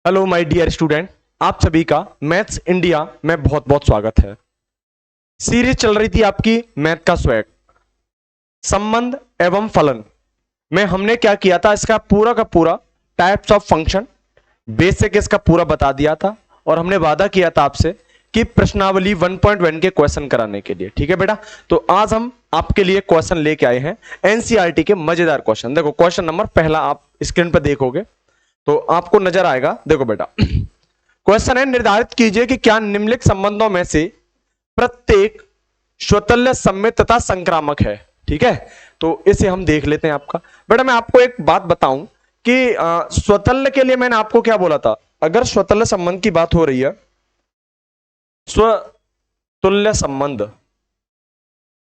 Hello my dear student, आप सभी का मैथ्स इंडिया में बहुत बहुत स्वागत है। सीरीज चल रही थी आपकी मैथ का स्वैग, संबंध एवं फलन में हमने क्या किया था, इसका पूरा का पूरा टाइप्स ऑफ फंक्शन बेसिक इसका पूरा बता दिया था और हमने वादा किया था आपसे कि प्रश्नावली 1.1 के क्वेश्चन कराने के लिए। ठीक है बेटा, तो आज हम आपके लिए क्वेश्चन लेके आए हैं एनसीईआरटी के मजेदार क्वेश्चन। देखो क्वेश्चन नंबर पहला आप स्क्रीन पर देखोगे तो आपको नजर आएगा। देखो बेटा, क्वेश्चन है, निर्धारित कीजिए कि क्या निम्नलिखित संबंधों में से प्रत्येक स्वतंत्र, सम्मित तथा संक्रामक है। ठीक है, तो इसे हम देख लेते हैं। आपका बेटा मैं आपको एक बात बताऊं कि स्वतंत्र के लिए मैंने आपको क्या बोला था, अगर स्वतंत्र संबंध की बात हो रही है, स्वतुल्य संबंध,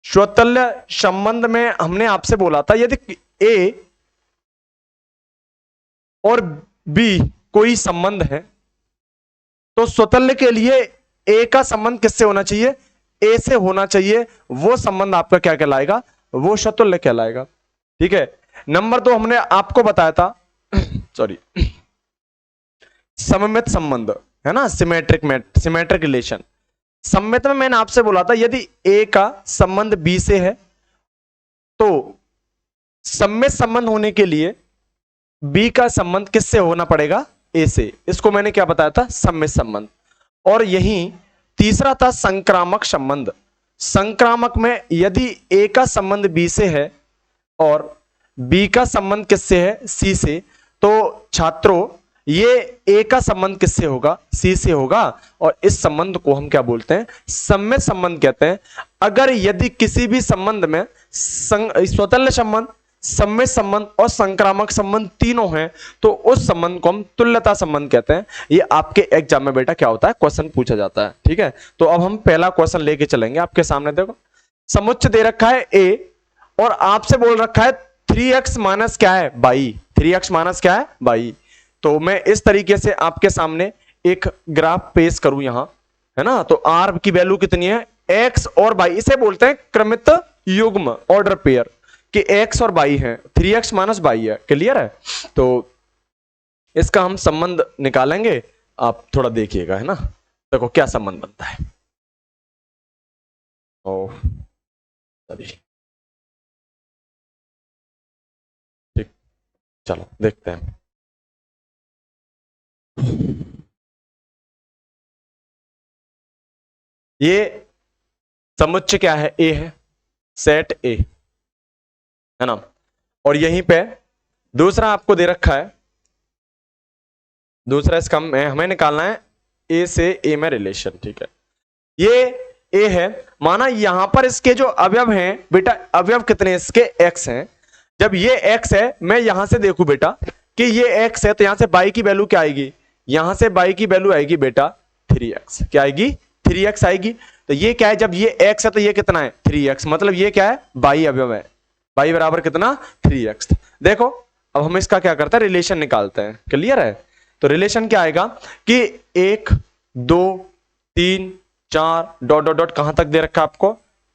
स्वतुल्य संबंध में हमने आपसे बोला था यदि ए और बी कोई संबंध है तो स्वतंत्र के लिए ए का संबंध किससे होना चाहिए, ए से होना चाहिए। वो संबंध आपका क्या कहलाएगा, वो स्वतुल्य कहलाएगा। ठीक है, नंबर 2 हमने आपको बताया था सॉरी सममित संबंध, है ना, सिमेट्रिक रिलेशन। सममित में मैंने आपसे बोला था यदि ए का संबंध बी से है तो सममित संबंध होने के लिए बी का संबंध किससे होना पड़ेगा, ए से। इसको मैंने क्या बताया था, सममित संबंध। और यही तीसरा था संक्रामक संबंध। संक्रामक में यदि ए का संबंध बी से है और बी का संबंध किससे है, सी से, तो छात्रों ये ए का संबंध किससे होगा, सी से होगा। और इस संबंध को हम क्या बोलते हैं, सम्मित संबंध कहते हैं। अगर यदि किसी भी संबंध में स्वतंत्र संबंध, सम्मित संबंध और संक्रामक संबंध तीनों हैं तो उस संबंध को हम तुल्यता संबंध कहते हैं। ये आपके एग्जाम में बेटा क्या होता है, क्वेश्चन पूछा जाता है। ठीक है, तो अब हम पहला क्वेश्चन लेके चलेंगे आपके सामने। देखो समुच्चय दे रखा है ए और आपसे बोल रखा है 3x माइनस क्या है, 22। 3x माइनस क्या है, 22। तो मैं इस तरीके से आपके सामने एक ग्राफ पेश करूं यहां, है ना। तो r की वैल्यू कितनी है, x और y, इसे बोलते हैं क्रमित युग्म, ऑर्डर पेयर, कि x और y है, 3x माइनस 22 है। क्लियर है, तो इसका हम संबंध निकालेंगे, आप थोड़ा देखिएगा, है ना। देखो क्या संबंध बनता है। ओ ठीक, चलो देखते हैं। ये समुच्चय क्या है, ए है, सेट ए, है ना। और यहीं पे दूसरा आपको दे रखा है, दूसरा इसका हमें निकालना है ए से ए में रिलेशन। ठीक है, ये ए है, माना यहां पर इसके जो अवयव हैं बेटा, अवयव कितने इसके, एक्स हैं। जब ये एक्स है, मैं यहां से देखूं बेटा कि ये एक्स है, तो यहां से बाई की वैल्यू क्या आएगी, यहां से बाई की वैल्यू आएगी बेटा 3x। क्या आएगी, 3x आएगी। तो ये क्या है, जब ये x है तो ये कितना है, 3x, मतलब ये क्या है, बाई अवयव है। बाई बराबर कितना, 3x। देखो अब हम इसका क्या करते हैं, रिलेशन निकालते हैं। क्लियर है, तो रिलेशन क्या आएगा कि 1 2 3 4 डॉट डॉट डॉट, कहां तक दे रखा आपको,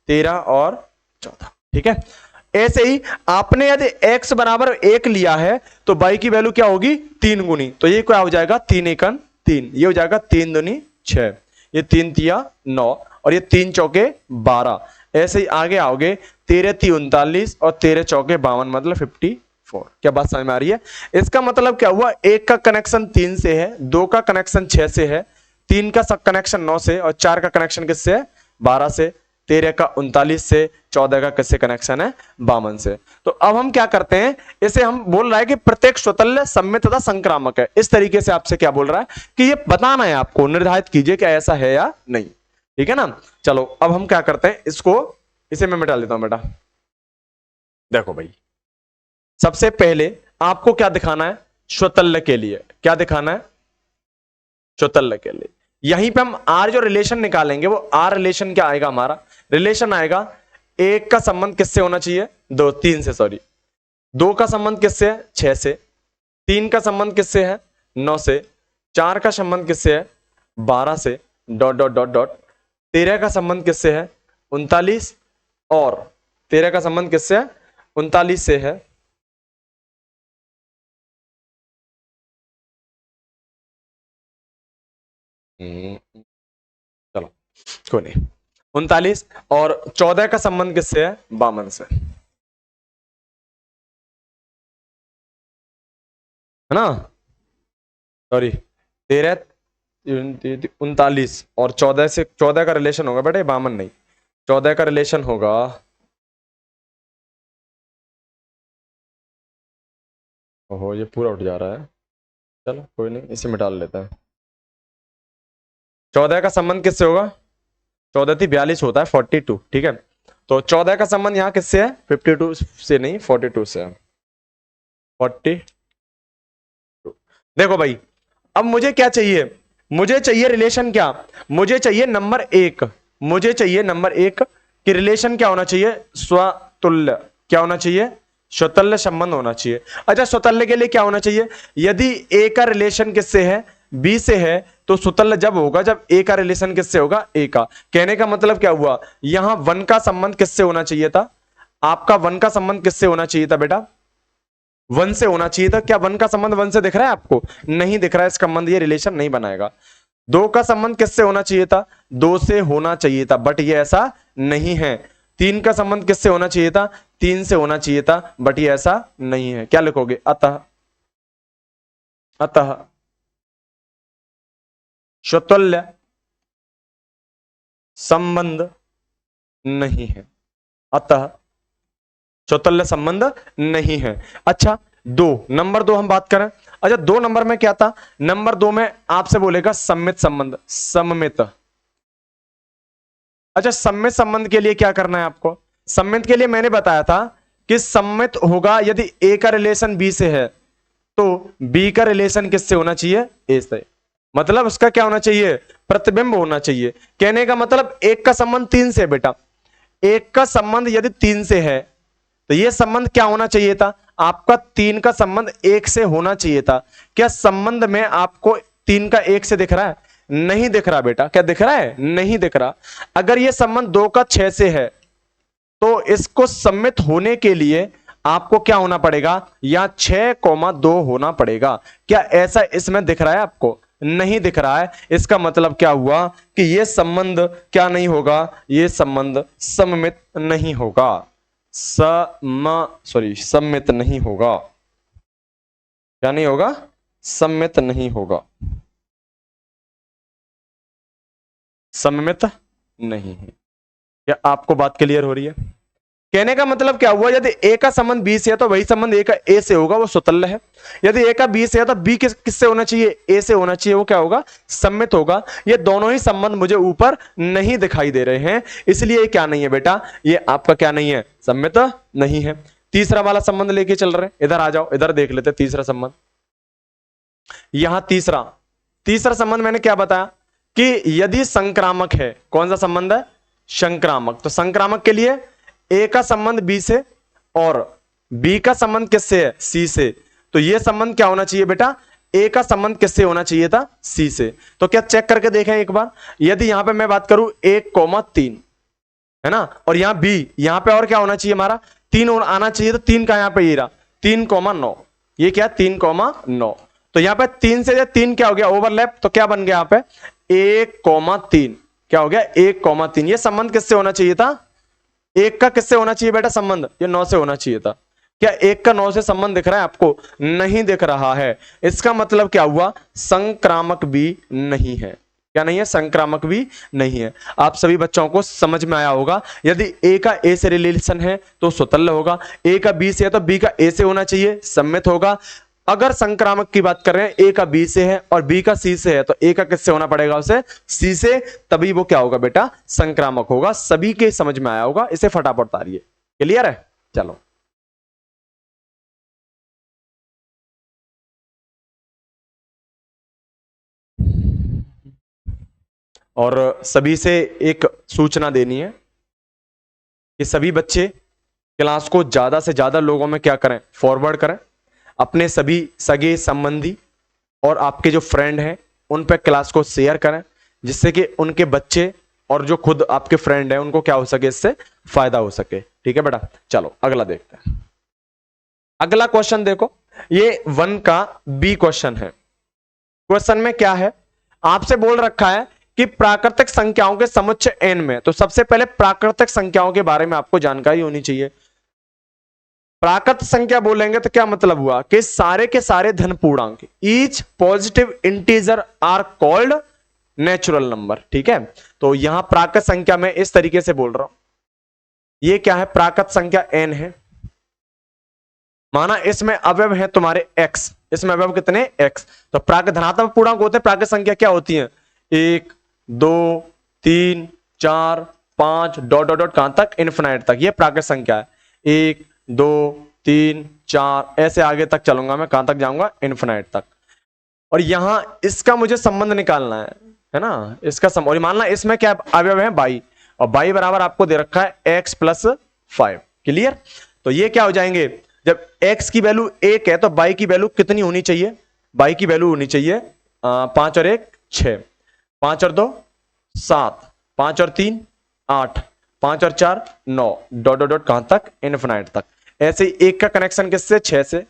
13 और 14। ठीक है, ऐसे ही आपने यदि x बराबर 1 लिया है तो y की वैल्यू क्या होगी, 3 गुनी। तो ये क्या हो जाएगा, 3 एकन 3, ये हो जाएगा 3 दूनी 6, ये 3 तिया 9 और ये 3 चौके 12। ऐसे ही आगे आओगे, 13 ती 39 और 13 चौके 52, मतलब 54। क्या बात समझ में आ रही है। इसका मतलब क्या हुआ, एक का कनेक्शन 3 से है, 2 का कनेक्शन 6 से है, 3 का कनेक्शन 9 से और 4 का कनेक्शन किससे है, 12 से, 13 का 39 से, 14 का किससे कनेक्शन है, 52 से। तो अब हम क्या करते हैं, इसे हम बोल रहा है कि प्रत्येक स्वतंत्र, सम्मित तथा संक्रामक है। इस तरीके से आपसे क्या बोल रहा है कि ये बताना है आपको, निर्धारित कीजिए कि ऐसा है या नहीं। ठीक है ना, चलो अब हम क्या करते हैं, इसको इसे मैं मिटा लेता हूं बेटा। देखो भाई, सबसे पहले आपको क्या दिखाना है, स्वतंत्र के लिए क्या दिखाना है, स्वतंत्र के लिए यहीं पे हम आर जो रिलेशन निकालेंगे वो आर रिलेशन क्या आएगा, हमारा रिलेशन आएगा, एक का संबंध किससे होना चाहिए, 3 से, सॉरी 2 का संबंध किससे है, 6 से, 3 का संबंध किससे है, 9 से, 4 का संबंध किससे है, 12 से, डॉट डॉट डॉट डॉट, 13 का संबंध किससे है, 39, और 13 का संबंध किससे है, 39 से है, चलो कोई नहीं। 39 और 14 का संबंध किससे है? 52 से, है ना? सॉरी, 13 39 और 14 से, 14 का रिलेशन होगा बेटा, 52 नहीं, 14 का रिलेशन होगा, ओहो ये पूरा उठ जा रहा है, चलो कोई नहीं, इसे मिटा लेते हैं। 14 का संबंध किससे होगा? 14 थी 42 होता है 42, ठीक है। तो 14 का संबंध यहाँ किससे है? 52 से नहीं, 42 से है, 40। देखो भाई, अब मुझे क्या चाहिए? मुझे चाहिए रिलेशन क्या? मुझे चाहिए नंबर एक, मुझे चाहिए नंबर एक कि रिलेशन क्या होना चाहिए? स्वतुल्य। क्या होना चाहिए? स्वतुल्य संबंध होना चाहिए। अच्छा, स्वतुल्य के लिए क्या होना चाहिए? यदि ए का रिलेशन किससे है? बी से है, तो स्वतुल्य जब होगा जब ए का रिलेशन किससे होगा? ए का। कहने का मतलब क्या हुआ? यहां वन का संबंध किससे होना चाहिए था? आपका वन का संबंध किससे होना चाहिए था बेटा? वन से होना चाहिए था। क्या वन का संबंध वन से दिख रहा है आपको? नहीं दिख रहा है, इसका संबंध, ये रिलेशन नहीं बनाएगा। दो का संबंध किससे होना चाहिए था? दो से होना चाहिए था, बट ये ऐसा नहीं है। तीन का संबंध किससे होना चाहिए था? तीन से होना चाहिए था, बट ये ऐसा नहीं है। क्या लिखोगे? अतः, अतः स्वतुल्य संबंध नहीं है, अतः स्वतुल्य संबंध नहीं है। अच्छा, दो, नंबर दो हम बात करें। अच्छा, दो नंबर में क्या था? नंबर दो में आपसे बोलेगा सम्मित संबंध, सम्मित। अच्छा, सम्मित संबंध के लिए क्या करना है आपको? सम्मित के लिए मैंने बताया था कि सम्मित होगा यदि ए का रिलेशन बी से है, तो बी का रिलेशन किससे होना चाहिए? ए से। मतलब उसका क्या होना चाहिए? प्रतिबिंब होना चाहिए। कहने का मतलब एक का संबंध तीन से, बेटा एक का संबंध यदि तीन से है, तो यह संबंध क्या होना चाहिए था? आपका तीन का संबंध एक से होना चाहिए था। क्या संबंध में आपको तीन का एक से दिख रहा है? नहीं दिख रहा बेटा। क्या दिख रहा है? नहीं दिख रहा। अगर यह संबंध दो का छह से है, तो इसको सम्मित होने के लिए आपको क्या होना पड़ेगा? या 6,2 होना पड़ेगा। क्या ऐसा इसमें दिख रहा है आपको? नहीं दिख रहा है। इसका मतलब क्या हुआ कि यह संबंध क्या नहीं होगा? यह संबंध सम्मित नहीं होगा। सम्मित नहीं होगा। क्या नहीं होगा? सम्मित नहीं होगा, सम्मित नहीं है। क्या आपको बात क्लियर हो रही है? कहने का मतलब क्या हुआ? यदि ए का संबंध बी से है, तो वही संबंध ए का ए से होगा, वो स्वतुल्य है। यदि ए का बी से है, तो बी किससे होना चाहिए? ए से होना चाहिए, वो क्या होगा? सम्मित होगा। ये दोनों ही संबंध मुझे ऊपर नहीं दिखाई दे रहे हैं, इसलिए ये क्या नहीं है बेटा? ये आपका क्या नहीं है? सम्मित नहीं है। तीसरा वाला संबंध लेके चल रहे हैं, इधर आ जाओ, इधर देख लेते तीसरा संबंध। यहां तीसरा, तीसरा संबंध मैंने क्या बताया कि यदि संक्रामक है। कौन सा संबंध है? संक्रामक। तो संक्रामक के लिए ए का संबंध बी से और बी का संबंध किससे है? सी से। तो यह संबंध क्या होना चाहिए बेटा? ए का संबंध किससे होना चाहिए था? सी से। तो क्या चेक करके देखें एक बार। यदि यहां पे मैं बात करूं 1,3, है ना, और यहां बी, यहां पे और क्या होना चाहिए हमारा? 3 और आना चाहिए। तो 3 का यहां पे ये रहा 3,9, ये क्या? 3,9। तो यहां पे 3 से 3 क्या हो गया? ओवरलैप। तो क्या बन गया यहां पे? 1,3। क्या हो गया? 1,3। ये संबंध किससे होना चाहिए था? एक का किससे होना चाहिए बेटा संबंध? ये 9 से होना चाहिए था। क्या एक का 9 से संबंध दिख रहा है आपको? नहीं दिख रहा है। इसका मतलब क्या हुआ? संक्रामक भी नहीं है। क्या नहीं है? संक्रामक भी नहीं है। आप सभी बच्चों को समझ में आया होगा। यदि ए का ए से रिलेशन है तो स्वतुल्य होगा, ए का बी से है तो बी का ए से होना चाहिए, सम्मित होगा। अगर संक्रामक की बात कर रहे हैं, ए का बी से है और बी का सी से है, तो ए का किससे होना पड़ेगा? उसे सी से, तभी वो क्या होगा बेटा? संक्रामक होगा। सभी के समझ में आया होगा, इसे फटाफट उतारिए। क्लियर है? चलो, और सभी से एक सूचना देनी है कि सभी बच्चे क्लास को ज्यादा से ज्यादा लोगों में क्या करें? फॉरवर्ड करें। अपने सभी सगे संबंधी और आपके जो फ्रेंड हैं उन पर क्लास को शेयर करें, जिससे कि उनके बच्चे और जो खुद आपके फ्रेंड हैं उनको क्या हो सके? इससे फायदा हो सके। ठीक है बेटा? चलो अगला देखते हैं। अगला क्वेश्चन देखो, ये 1 का बी क्वेश्चन है। क्वेश्चन में क्या है? आपसे बोल रखा है कि प्राकृतिक संख्याओं के समुच्चय n में, तो सबसे पहले प्राकृतिक संख्याओं के बारे में आपको जानकारी होनी चाहिए। प्राकृत संख्या बोलेंगे तो क्या मतलब हुआ कि सारे के सारे धन पूर्णांक, each positive integer are called natural number. ठीक है, तो यहां प्राकृत संख्या में इस तरीके से बोल रहा हूं, ये क्या है, प्राकृत संख्या n है, माना इसमें अवयव है तुम्हारे x, इसमें अवयव कितने x, तो प्राकृत धनात्मक पूर्णांक होते हैं, प्राकृत संख्या क्या होती है, 1 2 3 4 5 डॉट डॉट डॉट कहां तक, इन्फिनाइट तक, ये प्राकृत संख्या है, 1 2 3 4 ऐसे आगे तक चलूंगा मैं, कहां तक जाऊंगा, इन्फिनाइट तक। और यहां इसका मुझे संबंध निकालना है ना, इसका संबंध, और मान ला इसमें क्या अवयव है बाई, और बाई बराबर आपको दे रखा है x प्लस 5। क्लियर, तो ये क्या हो जाएंगे, जब x की वैल्यू 1 है तो बाई की वैल्यू कितनी होनी चाहिए, बाई की वैल्यू होनी चाहिए 5 और 1 6, 5 और 2 7, 5 और 3 8, 5 और 4 9 डॉट डॉट डॉट कहां तक, इनफिनाइट तक। ऐसे ही 1 का कनेक्शन किससे, 6 से,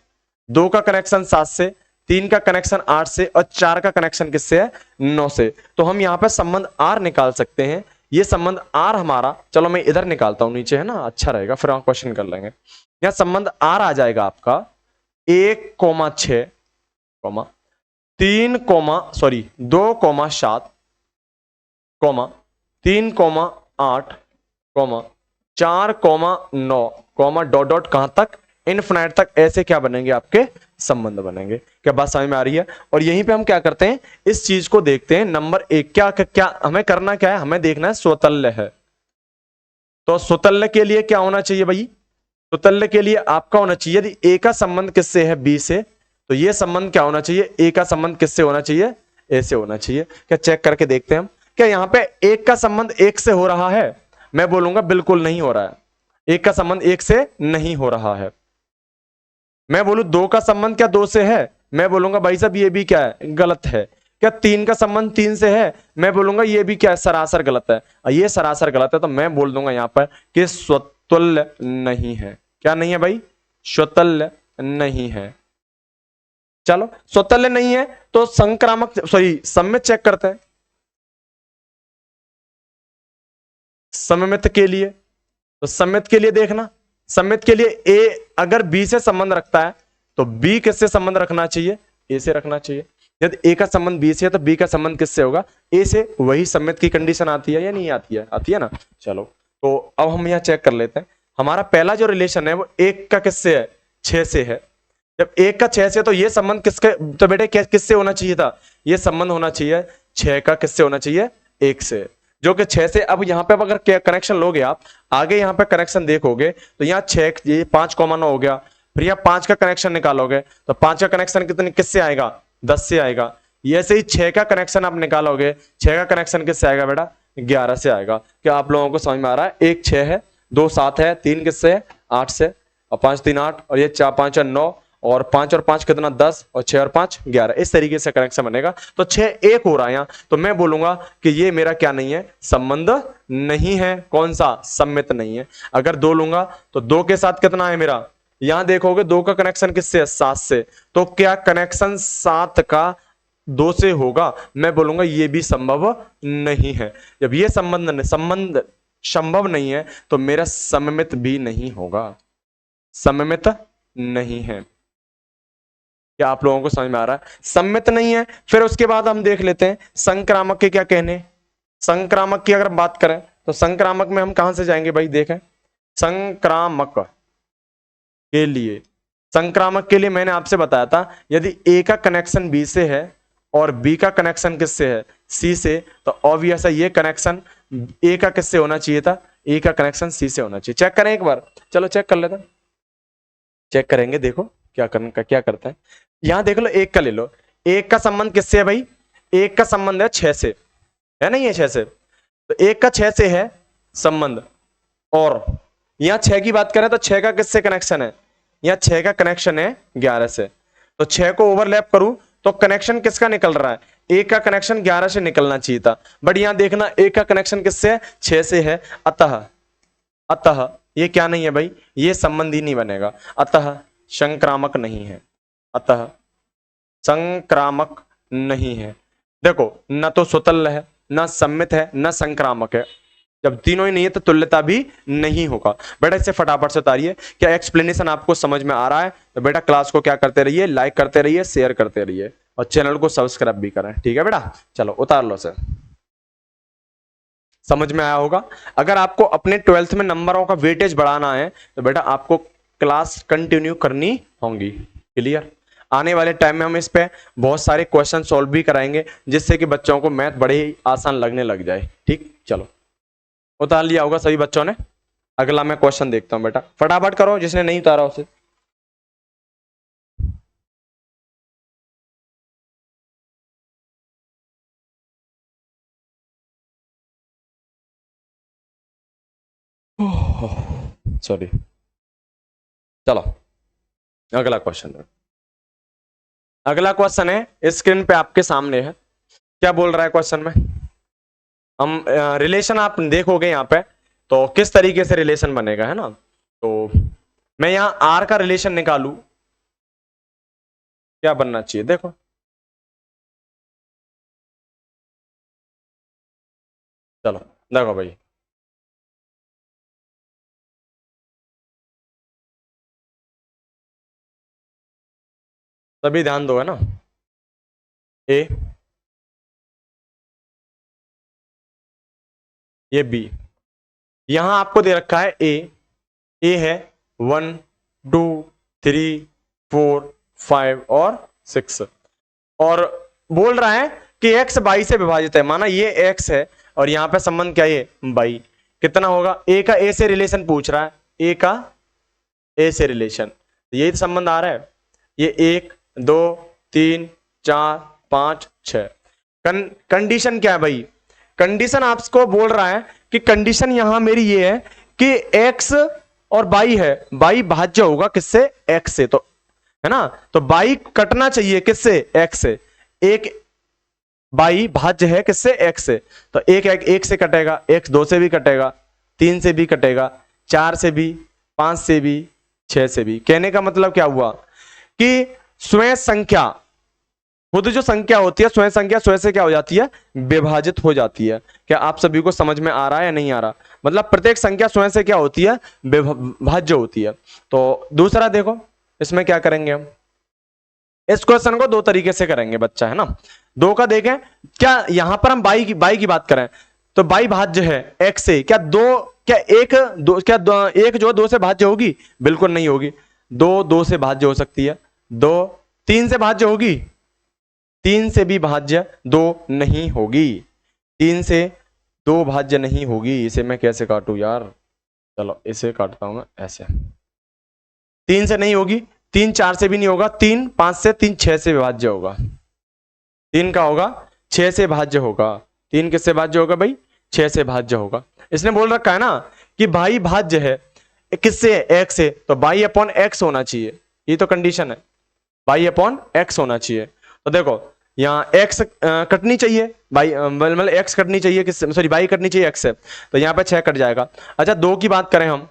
2 का कनेक्शन 7 से, 3 का कनेक्शन 8 से, और 4 का कनेक्शन किससे है, 9 से। तो हम यहां पर संबंध r निकाल सकते हैं, ये संबंध r हमारा, चलो मैं इधर निकालता हूं नीचे, है ना, अच्छा रहेगा, फिर हम क्वेश्चन कर लेंगे। यहां संबंध r आ जाएगा आपका 1,6, 3, 2,7, 3,8, 4,9 डॉट डॉट कहां तक, इनफिनाइट तक। ऐसे क्या बनेंगे, आपके संबंध बनेंगे। क्या बात समझ में आ रही है? और यहीं पे हम क्या करते हैं, इस चीज को देखते हैं। नंबर 1 क्या हमें करना क्या है, हमें देखना है स्वतल्य है। तो स्वतल्य के लिए क्या होना चाहिए भाई, स्वतल्य के लिए आपका होना चाहिए, यदि ए का संबंध किससे है, बी से, तो ये संबंध क्या होना चाहिए, ए का संबंध किससे होना चाहिए, ए से होना चाहिए। क्या चेक करके देखते हैं हम, क्या यहां पे एक का संबंध एक से हो रहा है, मैं बोलूंगा बिल्कुल नहीं हो रहा है, एक का संबंध एक से नहीं हो रहा है। मैं बोलूं 2 का संबंध क्या 2 से है, मैं बोलूंगा भाई साहब ये भी क्या है, गलत है। क्या 3 का संबंध 3 से है, मैं बोलूंगा ये भी क्या है, सरासर गलत है। और ये सरासर गलत है, तो मैं बोल दूंगा यहां पर कि स्वतुल्य नहीं है। क्या नहीं है भाई, स्वतुल्य नहीं है। चलो स्वतुल्य नहीं है तो संक्रामक, सॉरी सममित चेक करते हैं। सममित के लिए, तो सममित के लिए देखना, सममित के लिए ए अगर बी से संबंध रखता है तो बी किससे संबंध रखना चाहिए, ए से रखना चाहिए। यदि ए का संबंध बी से है तो बी का संबंध किससे होगा, ए से। वही सममित की कंडीशन आती है या नहीं आती है, आती है ना। चलो तो अब हम यहां चेक कर लेते हैं, हमारा पहला जो रिलेशन है वो 1 का किससे है, 6 से है। जब 1 का 6 से, तो ये संबंध किसके, तो बेटे किससे होना चाहिए था, ये संबंध होना चाहिए 6 का किससे होना चाहिए, 1 से, जो कि 6 से। अब यहां पे अगर कनेक्शन लोगे आप, आगे यहां पे कनेक्शन देखोगे तो यहाँ 6, ये 5,9 हो गया, फिर यहाँ 5 का कनेक्शन निकालोगे तो 5 का कनेक्शन कितने किससे आएगा, 10 से आएगा। ये से ही 6 का कनेक्शन आप निकालोगे, 6 का कनेक्शन किससे आएगा बेटा, 11 से आएगा। क्या आप लोगों को समझ में आ रहा है, 1 6 है, 2 7 है, 3 किससे है, 8 से, और 5 3 8, और ये 4 5 और 9, और 5 और 5 कितना 10, और 6 और 5 11। इस तरीके से कनेक्शन बनेगा। तो 6 1 हो रहा है यहाँ, तो मैं बोलूंगा कि ये मेरा क्या नहीं है, संबंध नहीं है। कौन सा, सम्मित नहीं है। अगर 2 लूंगा तो 2 के साथ कितना है मेरा, यहां देखोगे 2 का कनेक्शन किससे है, 7 से, तो क्या कनेक्शन 7 का 2 से होगा, मैं बोलूंगा ये भी संभव नहीं है। जब ये संबंध संभव नहीं है तो मेरा सममित भी नहीं होगा, सममित नहीं है। क्या आप लोगों को समझ में आ रहा है, सम्मित नहीं है। फिर उसके बाद हम देख लेते हैं संक्रामक के क्या कहने। संक्रामक की अगर बात करें तो संक्रामक में हम कहां से जाएंगे भाई, देखें संक्रामक के लिए, संक्रामक के लिए मैंने आपसे बताया था, यदि ए का कनेक्शन बी से है और बी का कनेक्शन किससे है, सी से, तो ऑब्वियस है ये कनेक्शन ए का किससे होना चाहिए था, ए का कनेक्शन सी से होना चाहिए। चेक करें एक बार, चलो चेक कर लेते हैं, चेक करेंगे, देखो क्या करता है। यहां देख लो 1 का ले लो, 1 का संबंध किससे है भाई, 1 का संबंध है 6 से, है नहीं है 6 से, तो 1 का 6 से है संबंध। और यहां 6 की बात करें तो 6 का किससे कनेक्शन है, यहां 6 का कनेक्शन है 11 से, तो 6 को ओवरलैप करूं तो कनेक्शन किसका निकल रहा है, 1 का कनेक्शन 11 से निकलना चाहिए था, बट यहां देखना 1 का कनेक्शन किससे है, 6 से है। अतः ये क्या नहीं है भाई, ये संबंध ही नहीं बनेगा, अतः संक्रामक नहीं है, अतः संक्रामक नहीं है। देखो न तो स्वतल है, न सम्मित है, न संक्रामक है। जब तीनों ही नहीं है तो तुल्यता भी नहीं होगा। बेटा इससे फटाफट से उतारिए। क्या एक्सप्लेनेशन आपको समझ में आ रहा है? तो बेटा क्लास को क्या करते रहिए, लाइक करते रहिए, शेयर करते रहिए और चैनल को सब्सक्राइब भी करें। ठीक है बेटा, चलो उतार लो सर। समझ में आया होगा। अगर आपको अपने 12th में नंबरों का वेटेज बढ़ाना है तो बेटा आपको क्लास कंटिन्यू करनी होंगी। क्लियर? आने वाले टाइम में हम इस पे बहुत सारे क्वेश्चन सॉल्व भी कराएंगे जिससे कि बच्चों को मैथ बड़े ही आसान लगने लग जाए। ठीक, चलो उतार लिया होगा सभी बच्चों ने। अगला मैं क्वेश्चन देखता हूं बेटा, फटाफट करो जिसने नहीं उतारा उसे। सॉरी, चलो अगला क्वेश्चन। अगला क्वेश्चन है स्क्रीन पे आपके सामने है। क्या बोल रहा है क्वेश्चन में? हम रिलेशन आप देखोगे यहाँ पे तो किस तरीके से रिलेशन बनेगा, है ना। तो मैं यहाँ आर का रिलेशन निकालू, क्या बनना चाहिए देखो। चलो देखो भाई, तभी ध्यान दो, है ना। ए, ये बी, यहां आपको दे रखा है ए है 1 2 3 4 5 और 6, और बोल रहा है कि एक्स बाई से विभाजित है। माना ये एक्स है और यहां पे संबंध क्या है, बाई। कितना होगा? ए का ए से रिलेशन पूछ रहा है, ए का ए से रिलेशन, यही तो संबंध आ रहा है। ये 1 2 3 4 5 6। कंडीशन क्या है भाई? कंडीशन आपको बोल रहा है कि कंडीशन यहां मेरी ये है कि x और बाई है, बाई भाज्य होगा किससे? x से, तो है ना। तो बाई कटना चाहिए किससे? x से। एक बाई भाज्य है किससे? x से। तो एक से कटेगा, x 2 से भी कटेगा, 3 से भी कटेगा, 4 से भी, 5 से भी, 6 से भी। कहने का मतलब क्या हुआ कि स्वयं संख्या, खुद जो संख्या होती है स्वयं संख्या स्वयं से क्या हो जाती है? विभाजित हो जाती है। क्या आप सभी को समझ में आ रहा है या नहीं आ रहा? मतलब प्रत्येक संख्या स्वयं से क्या होती है? विभाज्य होती है। तो दूसरा देखो, इसमें क्या करेंगे हम? इस क्वेश्चन को दो तरीके से करेंगे बच्चा, है ना। दो का देखें, क्या यहां पर हम बाई की बात करें तो बाई भाज्य है एक्स से। क्या दो, क्या एक दो, क्या एक जो दो से भाज्य होगी? बिल्कुल नहीं होगी। दो से भाज्य हो सकती है, दो 3 से भाज्य होगी? 3 से भी भाज्य दो नहीं होगी। 3 से दो भाज्य नहीं होगी। इसे मैं कैसे काटूं यार? चलो इसे काटता हूं मैं ऐसे। 3 से नहीं होगी, 3 4 से भी नहीं होगा, 3 5 से, 3 6 से विभाज्य होगा। 3 का होगा 6 से भाज्य होगा। 3 किससे भाज्य होगा भाई? 6 से भाज्य होगा। इसने बोल रखा है ना कि भाई भाज्य है किससे? एक्स से, तो बाई अपॉन एक्स होना चाहिए। ये तो कंडीशन है, बाई अपॉन एक्स होना चाहिए। तो देखो यहाँ एक्स कटनी चाहिए, बाई मतलब एक्स कटनी चाहिए किससे? सॉरी बाई कटनी चाहिए एक्स से, तो यहाँ पे 6 कट जाएगा। अच्छा दो की बात करें हम,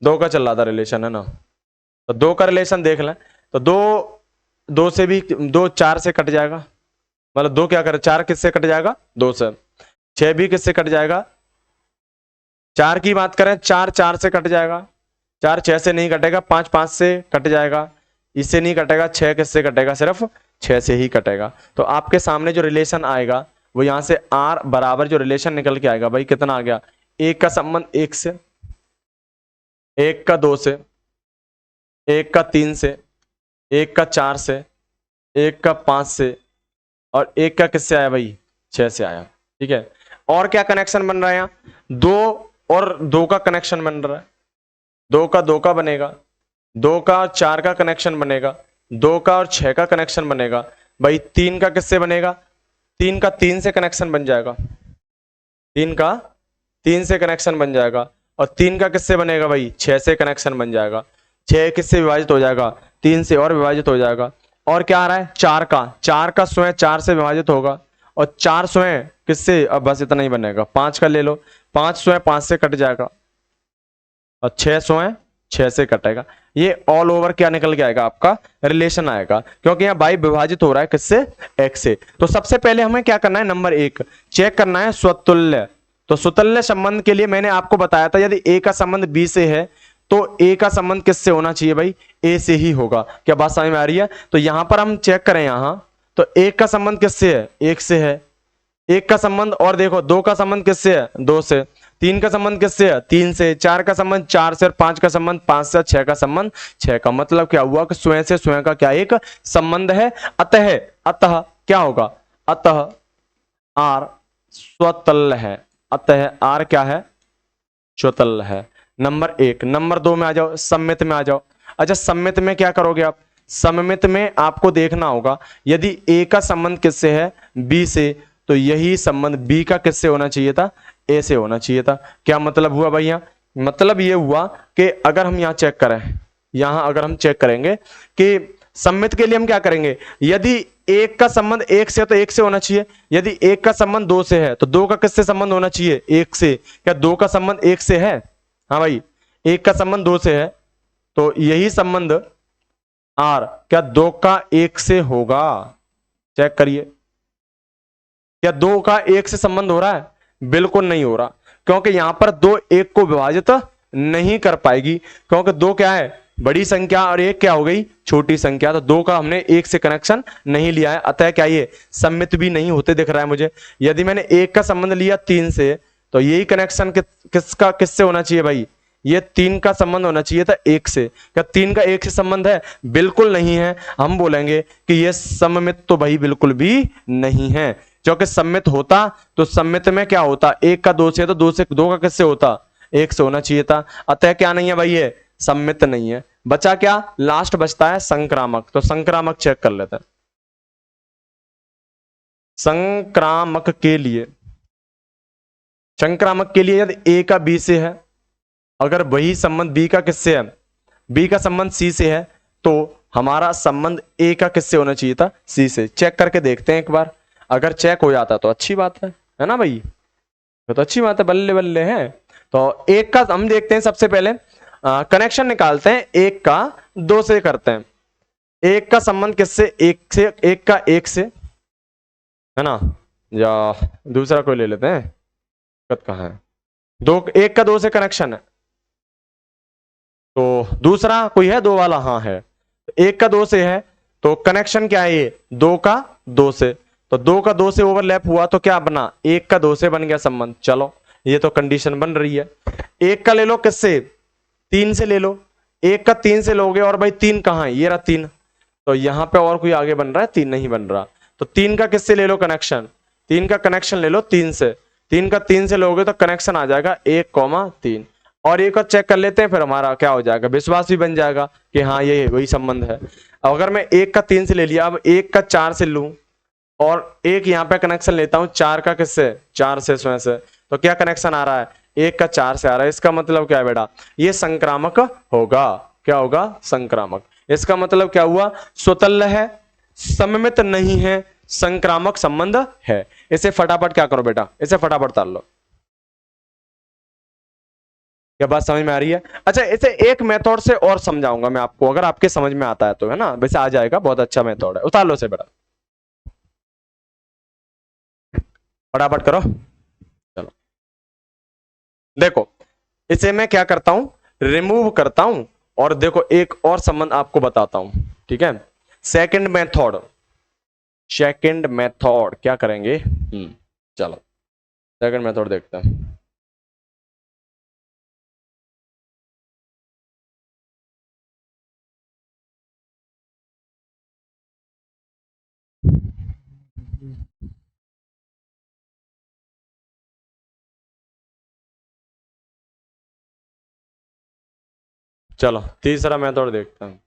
दो का चल रहा था रिलेशन, है ना। तो दो का रिलेशन देख लें तो दो से भी, दो 4 से कट जाएगा। मतलब दो क्या करे, 4 किससे कट जाएगा? 2 से। 6 भी किससे कट जाएगा? 4 की बात करें, 4 4 से कट जाएगा। 4 6 से नहीं कटेगा, 5 5 से कट जाएगा। इससे नहीं कटेगा। 6 किससे कटेगा? सिर्फ 6 से ही कटेगा। तो आपके सामने जो रिलेशन आएगा वो यहां से आर बराबर जो रिलेशन निकल के आएगा भाई, कितना आ गया? एक का संबंध 1 से, एक का 2 से, एक का 3 से, एक का 4 से, एक का 5 से, और एक का किससे आया भाई? 6 से आया। ठीक है। और क्या कनेक्शन बन रहा है यहाँ? दो और दो का कनेक्शन बन रहा है। दो का बनेगा, 2 का और 4 का कनेक्शन बनेगा, 2 का और 6 का कनेक्शन बनेगा। भाई 3 का किससे बनेगा? 3 का 3 से कनेक्शन बन जाएगा। 3 का 3 से कनेक्शन बन जाएगा। और 3 का किससे बनेगा भाई? 6 से कनेक्शन बन जाएगा। 6 किससे विभाजित हो जाएगा? 3 से, और विभाजित हो जाएगा। और क्या आ रहा है? 4 का स्वयं 4 से विभाजित होगा। और 4 स्वयं किससे? अब बस इतना ही बनेगा। 5 का ले लो, 5 स्वयं 5 से कट जाएगा। और 6 स्वयं 6 से कटेगा। ये ऑल ओवर क्या निकल के आएगा आपका, रिलेशन आएगा, क्योंकि यहाँ बाई विभाजित हो रहा है किससे, x से। तो सबसे पहले हमें क्या करना है, नंबर 1 चेक करना है स्वतुल्य। तो स्वतुल्य संबंध के लिए मैंने आपको बताया था, यदि a का संबंध b से है तो a का संबंध किससे होना चाहिए भाई, a से ही होगा। क्या बात समझ में आ रही है? तो यहां पर हम चेक करें, यहां तो एक का संबंध किससे है, एक से है, एक का संबंध, और देखो दो का संबंध किससे है, दो से, तीन का संबंध किससे है, तीन से, चार का संबंध चार से, और पांच का संबंध पांच से, छह का संबंध छह का। मतलब क्या हुआ कि स्वयं से स्वयं का क्या एक संबंध है। अतः अतः क्या होगा, अतः आर स्वतल है। अतः आर क्या है, स्वतल है। नंबर 1। नंबर 2 में आ जाओ, सम्मित में आ जाओ। अच्छा सम्मित में क्या करोगे आप, सम्मित में आपको देखना होगा यदि ए का संबंध किससे है, बी से, तो यही संबंध बी का किससे होना चाहिए था, ए से होना चाहिए था। क्या मतलब हुआ भैया, मतलब ये हुआ कि अगर हम यहां चेक करें, यहां अगर हम चेक करेंगे कि सम्मित के लिए हम क्या करेंगे, यदि एक का संबंध एक से है तो एक से होना चाहिए, यदि एक का संबंध दो से है तो दो का किससे संबंध होना चाहिए, एक से। क्या दो का संबंध एक से है, हाँ भाई, एक का संबंध दो से है, तो यही संबंध आर क्या दो का एक से होगा, चेक करिए। क्या दो का एक से संबंध हो रहा है, बिल्कुल नहीं हो रहा, क्योंकि यहां पर दो एक को विभाजित नहीं कर पाएगी, क्योंकि दो क्या है, बड़ी संख्या, और एक क्या हो गई, छोटी संख्या। तो दो का हमने एक से कनेक्शन नहीं लिया है, अतः क्या ये सम्मित भी नहीं होते दिख रहा है मुझे। यदि मैंने एक का संबंध लिया तीन से, तो यही कनेक्शन किसका किससे होना चाहिए भाई, ये तीन का संबंध होना चाहिए था एक से। क्या तीन का एक से संबंध है, बिल्कुल नहीं है। हम बोलेंगे कि ये सममित तो भाई बिल्कुल भी नहीं है, क्योंकि सम्मित होता तो सम्मित में क्या होता, एक का दो से तो दो से, दो का किससे होता, एक से होना चाहिए था। अतः क्या नहीं है भाई, ये सम्मित नहीं है। बचा क्या, लास्ट बचता है संक्रामक। तो संक्रामक चेक कर लेते हैं। संक्रामक के लिए, संक्रामक के लिए यदि ए का बी से है, अगर वही संबंध बी का किससे है, बी का संबंध सी से है, तो हमारा संबंध ए का किससे होना चाहिए था, सी से। चेक करके देखते हैं एक बार, अगर चेक हो जाता तो अच्छी बात है ना भाई, तो अच्छी बात है, बल्ले बल्ले है। तो एक का हम देखते हैं, सबसे पहले कनेक्शन निकालते हैं, एक का दो से करते हैं। एक का संबंध किससे, एक से, एक का एक से, है ना, या दूसरा कोई ले लेते हैं, दिक्कत कहाँ है, दो, एक का दो से कनेक्शन है, तो दूसरा कोई है दो वाला, हाँ है, एक का दो से है, तो कनेक्शन क्या है, ये दो का दो से, तो दो का दो से ओवरलैप हुआ तो क्या बना, एक का दो से बन गया संबंध। चलो ये तो कंडीशन बन रही है। एक का ले लो किससे, तीन से ले लो, एक का तीन से लोगे, और भाई तीन कहाँ है, ये रहा तीन, तो यहां पे और कोई आगे बन रहा है, तीन नहीं बन रहा, तो तीन का किससे ले लो कनेक्शन, तीन का कनेक्शन ले लो तीन से, तीन का तीन से लोगे तो कनेक्शन आ जाएगा एक कॉमा तीन। और एक और चेक कर लेते हैं, फिर हमारा क्या हो जाएगा, विश्वास भी बन जाएगा कि हाँ ये वही संबंध है। अगर मैं एक का तीन से ले लिया, अब एक का चार से लूं, और एक यहाँ पे कनेक्शन लेता हूं चार का किससे, चार से स्वयं से, तो क्या कनेक्शन आ रहा है, एक का चार से आ रहा है। इसका मतलब क्या है बेटा, ये संक्रामक होगा। क्या होगा, संक्रामक। इसका मतलब क्या हुआ, स्वतल्य है, सममित नहीं है, संक्रामक संबंध है। इसे फटाफट क्या करो बेटा, इसे फटाफट ताल लो। क्या बात समझ में आ रही है? अच्छा इसे एक मेथड से और समझाऊंगा मैं आपको, अगर आपके समझ में आता है तो, है ना, वैसे आ जाएगा, बहुत अच्छा मेथड है, उतार लो इसे बेटा, फटाफट करो। चलो देखो, इसे मैं क्या करता हूं, रिमूव करता हूं, और देखो एक और संबंध आपको बताता हूं, ठीक है। सेकंड मेथड, सेकंड मेथड क्या करेंगे, चलो सेकंड मेथड देखते हैं। चलो तीसरा मेथड देखते हैं।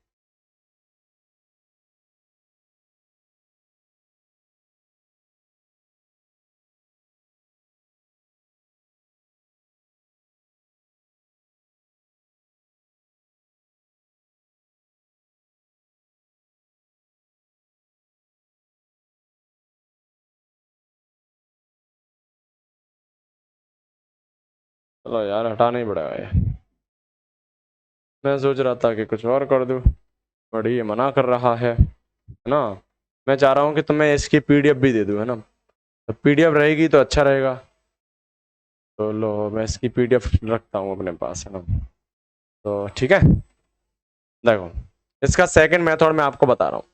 चलो यार हटाना ही पड़ेगा ये। मैं सोच रहा था कि कुछ और कर दूं, बट ये मना कर रहा है ना। मैं चाह रहा हूँ कि तुम्हें इसकी पीडीएफ भी दे दूं, है ना। तो पीडीएफ रहेगी तो अच्छा रहेगा। तो लो, मैं इसकी पीडीएफ रखता हूँ अपने पास, है ना। तो ठीक है, देखो इसका सेकंड मेथड मैं आपको बता रहा हूँ।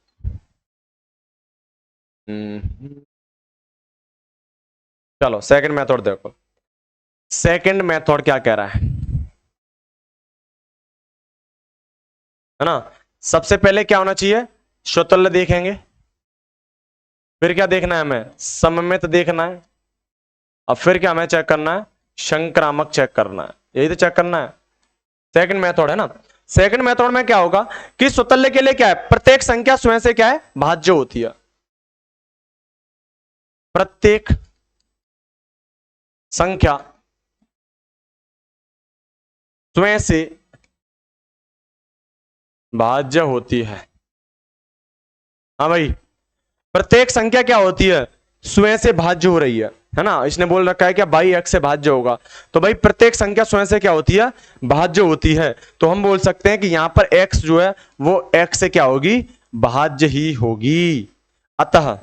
चलो सेकंड मेथड देखो। सेकंड मेथड क्या कह रहा है ना। सबसे पहले क्या होना चाहिए, स्वतुल्य देखेंगे। फिर क्या देखना है हमें, सममित देखना है। अब फिर क्या हमें चेक करना है, संक्रामक चेक करना है। यही तो चेक करना है, सेकंड मेथड है ना। सेकंड मेथड में क्या होगा कि स्वतुल्य के लिए क्या है, प्रत्येक संख्या स्वयं से क्या है, भाज्य होती है। प्रत्येक संख्या स्वयं से भाज्य होती है। हाँ भाई, प्रत्येक संख्या क्या होती है, स्वयं से भाज्य हो रही है ना। इसने बोल रखा है कि बाई एक्स से भाज्य होगा, तो भाई प्रत्येक संख्या स्वयं से क्या होती है, भाज्य होती है। तो हम बोल सकते हैं कि यहां पर एक्स जो है वो एक्स से क्या होगी, भाज्य ही होगी। अतः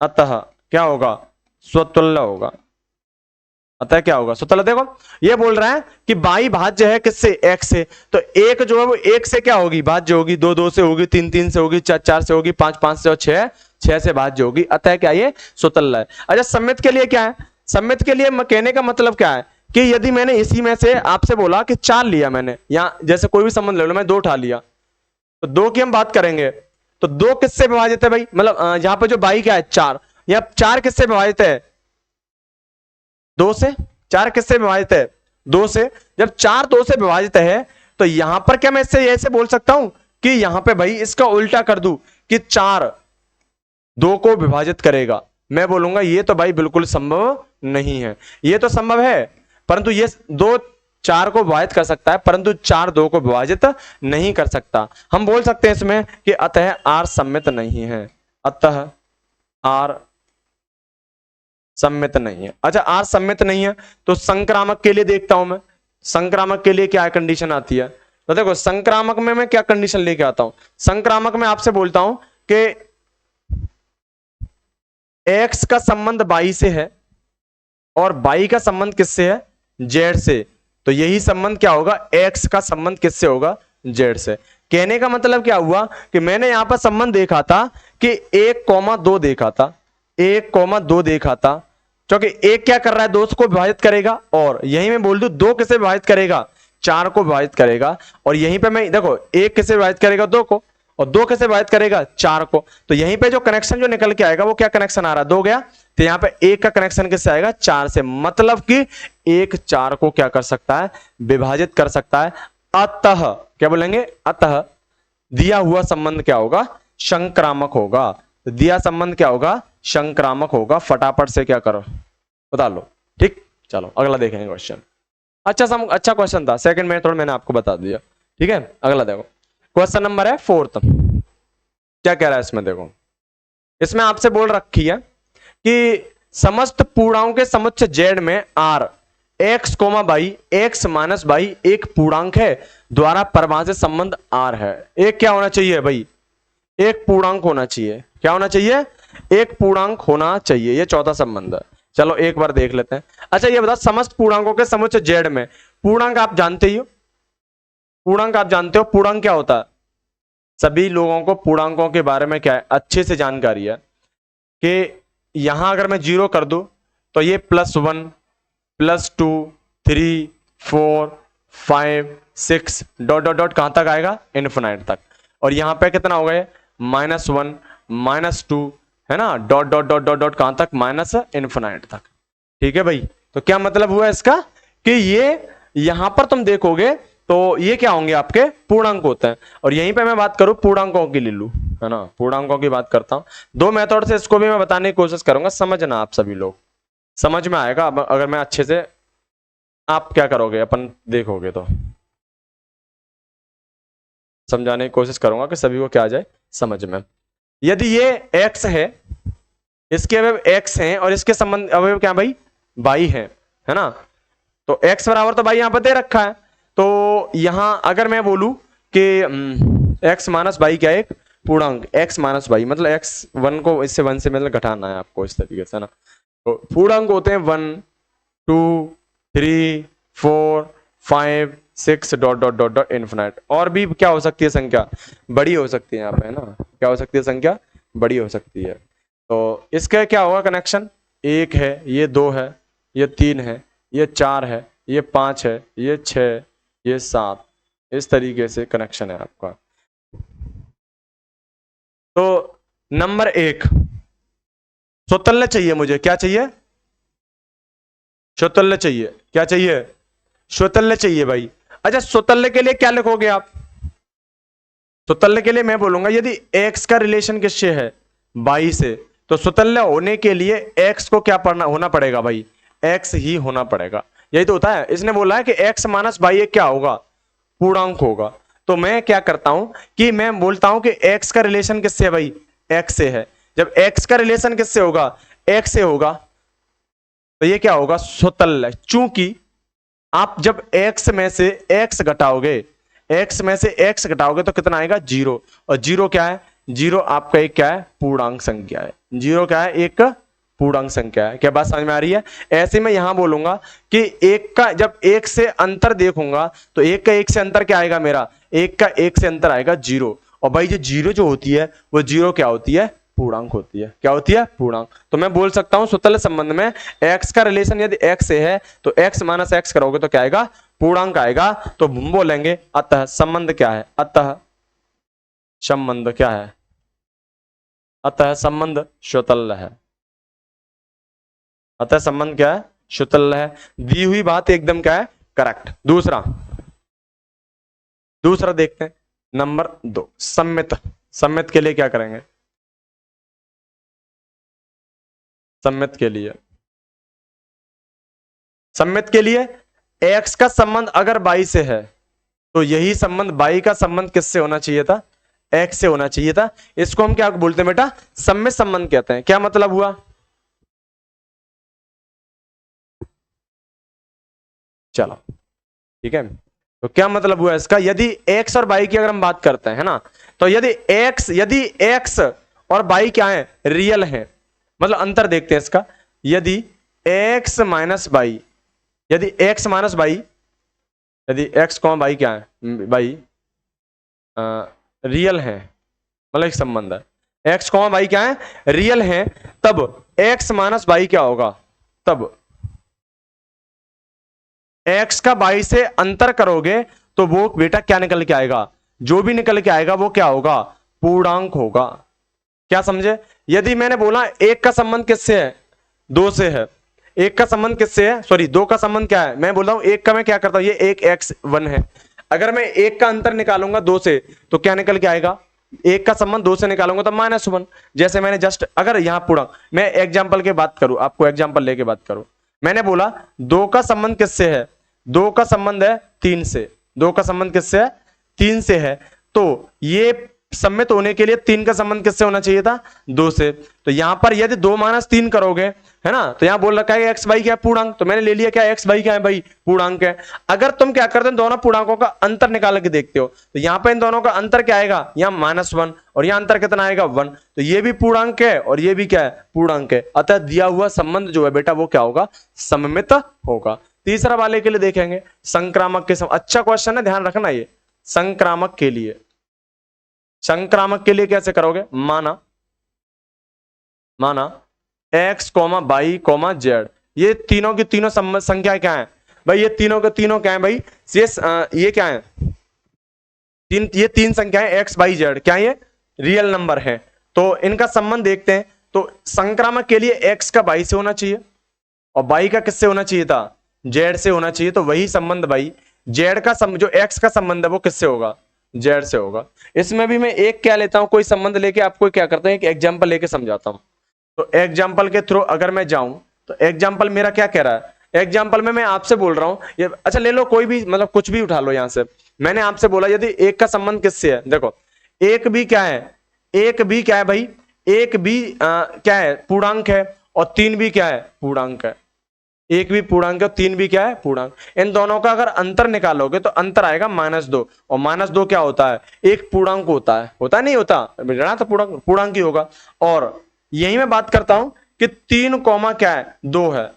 अतः क्या होगा, स्वतुल्य होगा। अतः क्या होगा, स्वतुल्य। देखो ये बोल रहा है कि बाई भाज्य है किससे, एक्स से। तो एक जो है वो एक से क्या होगी, भाज्य होगी। दो दो से होगी, तीन तीन से होगी, चार चार से होगी, पांच पांच से, और छह छह से भाज्य होगी। अतः क्या ये स्वतुल्य है। अच्छा सम्मित के लिए क्या है, सम्मित के लिए कहने का मतलब क्या है कि यदि मैंने इसी में से आपसे बोला कि चार लिया मैंने, या जैसे कोई भी संबंध ले लो, मैं दो उठा लिया, तो दो की हम बात करेंगे। तो दो किससे विभाजित है भाई, मतलब यहां पर जो बाई क्या है, चार। या चार किससे विभाजित है, दो से। चार किससे विभाजित है, दो से। जब चार दो से विभाजित है, तो यहां पर क्या मैं इससे ऐसे बोल सकता हूं कि यहां पे भाई इसका उल्टा कर दूं कि चार दो को विभाजित करेगा। मैं बोलूंगा ये तो भाई बिल्कुल संभव नहीं है। ये तो संभव है, परंतु ये दो चार को विभाजित कर सकता है, परंतु चार दो को विभाजित नहीं कर सकता। हम बोल सकते हैं इसमें कि अतः आर सम्मित नहीं है। अतः आर सम्मित नहीं है। अच्छा आर सम्मित नहीं है, तो संक्रामक के लिए देखता हूं मैं। संक्रामक के लिए क्या कंडीशन आती है, तो देखो संक्रामक में मैं क्या कंडीशन लेके आता हूं। संक्रामक में आपसे बोलता हूं कि एक्स का संबंध बाई से है और बाई का संबंध किससे है, जेड से। तो यही संबंध क्या होगा, एक्स का संबंध किससे होगा, जेड से। कहने का मतलब क्या हुआ कि मैंने यहां पर संबंध देखा था कि 1,2 देखा था, 1,2 देखा था। क्योंकि एक क्या कर रहा है, दो को विभाजित करेगा, और यहीं मैं बोल दूं दो किसे विभाजित करेगा, चार को विभाजित करेगा। और यहीं पे मैं देखो एक किसे विभाजित करेगा, दो को, और दो किसे विभाजित करेगा, चार को। तो यहीं पे जो कनेक्शन जो निकल के आएगा वो क्या कनेक्शन आ रहा है, दो गया। तो यहां पे एक का कनेक्शन किससे आएगा, चार से। मतलब कि एक चार को क्या कर सकता है, विभाजित कर सकता है। अतः क्या बोलेंगे, अतः दिया हुआ संबंध क्या होगा, संक्रामक होगा। तो दिया संबंध क्या होगा, संक्रामक होगा। फटाफट से क्या करो, बता लो। ठीक, चलो अगला देखेंगे क्वेश्चन। अच्छा क्वेश्चन था, सेकंड मेथड मैंने आपको बता दिया। ठीक है, अगला देखो। क्वेश्चन नंबर है फोर्थ। क्या कह रहा है इसमें, देखो इसमें आपसे बोल रखी है कि समस्त पूर्णांकों के समुच्चय जेड में R x comma y x minus y एक पूर्णांक है द्वारा परिभाषित संबंध आर है। एक क्या होना चाहिए भाई, एक पूर्णांक होना चाहिए। क्या होना चाहिए, एक पूर्णांक होना चाहिए। ये चौथा संबंध है। चलो एक बार देख लेते हैं। अच्छा ये बताओ, समस्त पूर्णांकों के समुच्चय जेड में, पूर्णांक आप जानते ही हो, पूर्णांक आप जानते हो, पूर्णांक क्या होता है। सभी लोगों को पूर्णांकों के बारे में क्या है, अच्छे से जानकारी है कि यहां अगर मैं जीरो कर दूं तो ये +1 +2 3 4 5 6 डॉट डॉट डॉट कहां तक आएगा, इनफिनाइट तक। और यहां पे कितना हो गया, -1 -2, है ना, dot dot dot dot dot कहां तक, माइनस इनफिनाइट तक। ठीक है भाई, तो क्या मतलब हुआ इसका कि ये यहां पर तुम देखोगे तो ये क्या होंगे, आपके पूर्णांक होते हैं। और यहीं पे मैं बात करूं पूर्णांकों की ले लूं, है ना, पूर्णांकों की बात करता हूं। दो मेथड से इसको भी मैं बताने की कोशिश करूंगा, समझना आप सभी लोग, समझ में आएगा अगर मैं अच्छे से, आप क्या करोगे अपन देखोगे तो समझाने की कोशिश करूंगा कि सभी को क्या आ जाए समझ में। यदि ये x है, इसके अवयव x हैं और इसके संबंध अवयव क्या भाई, बाई है ना। तो x बराबर तो भाई यहां पर दे रखा है, तो यहां अगर मैं बोलूं कि x माइनस बाई क्या है, एक पूर्णांक x माइनस बाई, मतलब x 1 को इससे 1 से मतलब घटाना है आपको इस तरीके से ना। तो पूर्णांक होते हैं 1 2 3 4 5 6 dot dot dot dot infinite. और भी क्या हो सकती है संख्या, बड़ी हो सकती है यहाँ पे, है ना, क्या हो सकती है संख्या, बड़ी हो सकती है। तो इसका क्या होगा कनेक्शन, 1 है, ये 2 है, ये 3 है, ये 4 है, ये 5 है, ये 6, ये 7, इस तरीके से कनेक्शन है आपका। तो नंबर 1 स्वतुल्य चाहिए मुझे, क्या चाहिए, स्वतुल्य चाहिए, क्या चाहिए, स्वतुल्य चाहिए भाई। अच्छा स्वतुल्य के लिए क्या लिखोगे आप, स्वतुल्य के लिए मैं बोलूंगा यदि x का रिलेशन किससे है, y से, तो स्वतुल्य होने के लिए x को क्या पढ़ना होना पड़ेगा भाई, x ही होना पड़ेगा। यही तो होता है, इसने बोला है कि x माइनस बाई क्या होगा, पूर्णांक होगा। तो मैं क्या करता हूं कि मैं बोलता हूं कि x का रिलेशन किससे है भाई, x से है। जब x का रिलेशन किससे होगा, x से होगा, तो ये क्या होगा, स्वतुल्य। चूंकि आप जब x में से x घटाओगे, x में से x घटाओगे तो कितना आएगा, 0। और 0 क्या है, 0 आपका एक क्या है, पूर्णांक संख्या है। 0 क्या है, एक पूर्णांक संख्या है। क्या बात समझ में आ रही है। ऐसे में यहां बोलूंगा कि एक का जब एक से अंतर देखूंगा तो एक का एक से अंतर क्या आएगा मेरा, एक का एक से अंतर आएगा 0। और भाई जो 0 जो होती है वो 0 क्या होती है, पूर्णांक होती है। क्या होती है, पूर्णांक। तो मैं बोल सकता हूं स्वतुल्य संबंध में x का रिलेशन यदि x से है तो x माइनस x करोगे तो क्या आएगा, पूर्णांक आएगा। तो हम बोलेंगे अतः संबंध क्या है, अतः संबंध क्या है, अतः संबंध स्वतुल्य है। अतः संबंध क्या है, स्वतुल्य है। दी हुई बात एकदम क्या है, करेक्ट। दूसरा दूसरा देखते हैं, नंबर 2 सम्मित। सम्मित के लिए क्या करेंगे, सम्मित के लिए, सम्मित के लिए x का संबंध अगर y से है तो यही संबंध y का संबंध किससे होना चाहिए था, x से होना चाहिए था। इसको हम क्या बोलते हैं बेटा, सम्मित संबंध कहते हैं। क्या मतलब हुआ, चलो ठीक है। तो क्या मतलब हुआ इसका, यदि x और y की अगर हम बात करते हैं, है ना, तो यदि x और y क्या है, रियल है, मतलब अंतर देखते हैं इसका, यदि x माइनस बाई, यदि x माइनस बाई, यदि x कौन बाई क्या है, बाई रियल है, मतलब एक संबंध है, x कौन बाई क्या है, रियल है, तब x माइनस बाई क्या होगा, तब x का बाई से अंतर करोगे तो वो बेटा क्या निकल के आएगा, जो भी निकल के आएगा वो क्या होगा, पूर्णांक होगा। क्या समझे। यदि मैंने बोला एक का संबंध किससे है, 2 से है, एक का संबंध किससे है, सॉरी 2 का संबंध क्या है, मैं बोल रहा हूं एक का मैं क्या करता हूं, ये एक x1 है, अगर मैं एक का अंतर निकालूंगा 2 से तो क्या निकल के आएगा, एक का संबंध 2 से निकालूंगा तो -1। जैसे मैंने जस्ट अगर यहां पूरा मैं एग्जाम्पल की बात करूं, आपको एग्जाम्पल लेके बात करूं, मैंने बोला 2 का संबंध किससे है, 2 का संबंध है 3 से, 2 का संबंध किससे है, 3 से है। तो ये सम्मित होने के लिए 3 का संबंध किससे होना चाहिए था, 2 से। तो यहां पर यदि 2 माइनस 3 करोगे, है ना, तो यहां बोल रखा है एक्स बाई क्या है, पूर्णांक, तो मैंने ले लिया क्या, एक्स बाई क्या है भाई, पूर्णांक है। अगर तुम क्या करते हो, दोनों पूर्णांकों का अंतर निकाल के देखते हो तो यहां पर इन दोनों का अंतर क्या आएगा, यहां -1 और यहां अंतर कितना आएगा 1, तो ये भी पूर्णांक है और ये भी क्या है, पूर्णांक है। अतः दिया हुआ संबंध जो है बेटा वो क्या होगा, सममित होगा। तीसरा वाले के लिए देखेंगे संक्रामक के अच्छा क्वेश्चन है, ध्यान रखना ये संक्रामक के लिए। संक्रामक के लिए कैसे करोगे, माना x comma by comma Z, ये तीनों की तीनों संख्या क्या है भाई, ये तीनों के तीनों क्या है भाई, ये क्या है, ये तीन संख्याएं x बाई जेड क्या है, ये रियल नंबर है। तो इनका संबंध देखते हैं। तो संक्रामक के लिए x का बाई से होना चाहिए और बाई का किससे होना चाहिए था, जेड से होना चाहिए। तो वही संबंध भाई जेड का जो x का संबंध है वो किससे होगा, जेड से होगा। इसमें भी मैं एक क्या लेता हूं, कोई संबंध लेके आपको क्या करता हूं, एक एग्जांपल लेके समझाता हूं। तो एग्जांपल के थ्रू अगर मैं जाऊं तो एग्जांपल मेरा क्या कह रहा है, एग्जांपल में मैं आपसे बोल रहा हूं ये, अच्छा ले लो कोई भी, मतलब कुछ भी उठा लो यहां से। मैंने आपसे बोला यदि एक का संबंध किससे है, देखो एक भी क्या है, एक भी क्या है भाई, एक भी क्या है, पूर्णांक है, और 3 भी क्या है, पूर्णांक है। एक भी पूर्णांक है, 3 भी क्या है पूर्णांक। इन दोनों का अगर अंतर निकालोगे तो अंतर आएगा -2, और -2 क्या होता है, एक पूर्णांक होता है नहीं होता बेटा, तो पूर्णांक ही होगा। और यही मैं बात करता हूं कि 3 कॉमा क्या है 2 है,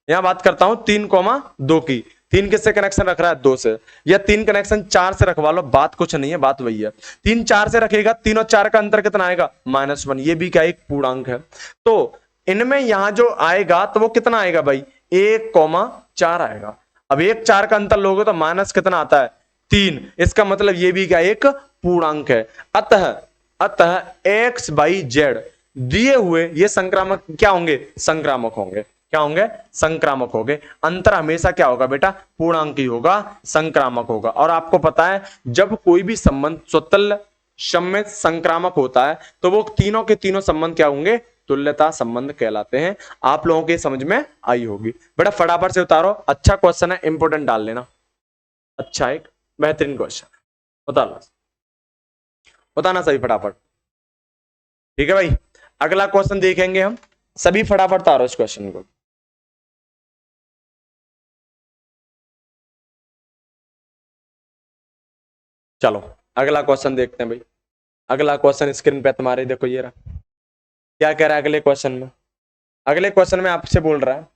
यहां बात करता हूं 3,2 की। 3 किससे कनेक्शन रख रहा है 2 से, या 3 कनेक्शन 4 से रखवा लो, बात कुछ नहीं है, बात वही है। 3 4 से रखेगा, 3 और 4 का अंतर कितना आएगा -1, ये भी क्या एक पूर्णांक है। तो इनमें यहां जो आएगा तो वो कितना आएगा भाई 1,4 आएगा। अब 1 4 का अंतर लोगे तो माइनस कितना आता है 3, इसका मतलब ये भी क्या एक पूर्णांक है। अतः अतः x/z दिए हुए ये संक्रामक क्या होंगे, संक्रामक होंगे। क्या होंगे, संक्रामक होंगे। अंतर हमेशा क्या होगा बेटा, पूर्णांक ही होगा, संक्रामक होगा। और आपको पता है जब कोई भी संबंध स्वतुल्य सम्मित संक्रामक होता है तो वो तीनों के तीनों संबंध क्या होंगे, तुल्यता संबंध कहलाते हैं। आप लोगों के समझ में आई होगी। बेटा फटाफट से उतारो, अच्छा क्वेश्चन है, इंपोर्टेंट डाल लेना। अच्छा एक बेहतरीन क्वेश्चन, बताना सही फटाफट। ठीक है भाई, अगला क्वेश्चन देखेंगे हम, सभी फटाफट उतारो इस क्वेश्चन को। चलो अगला क्वेश्चन देखते हैं भाई। अगला क्वेश्चन स्क्रीन पे तुम्हारे देखो, ये रहा। क्या कह रहा है अगले क्वेश्चन में, अगले क्वेश्चन में आपसे बोल रहा है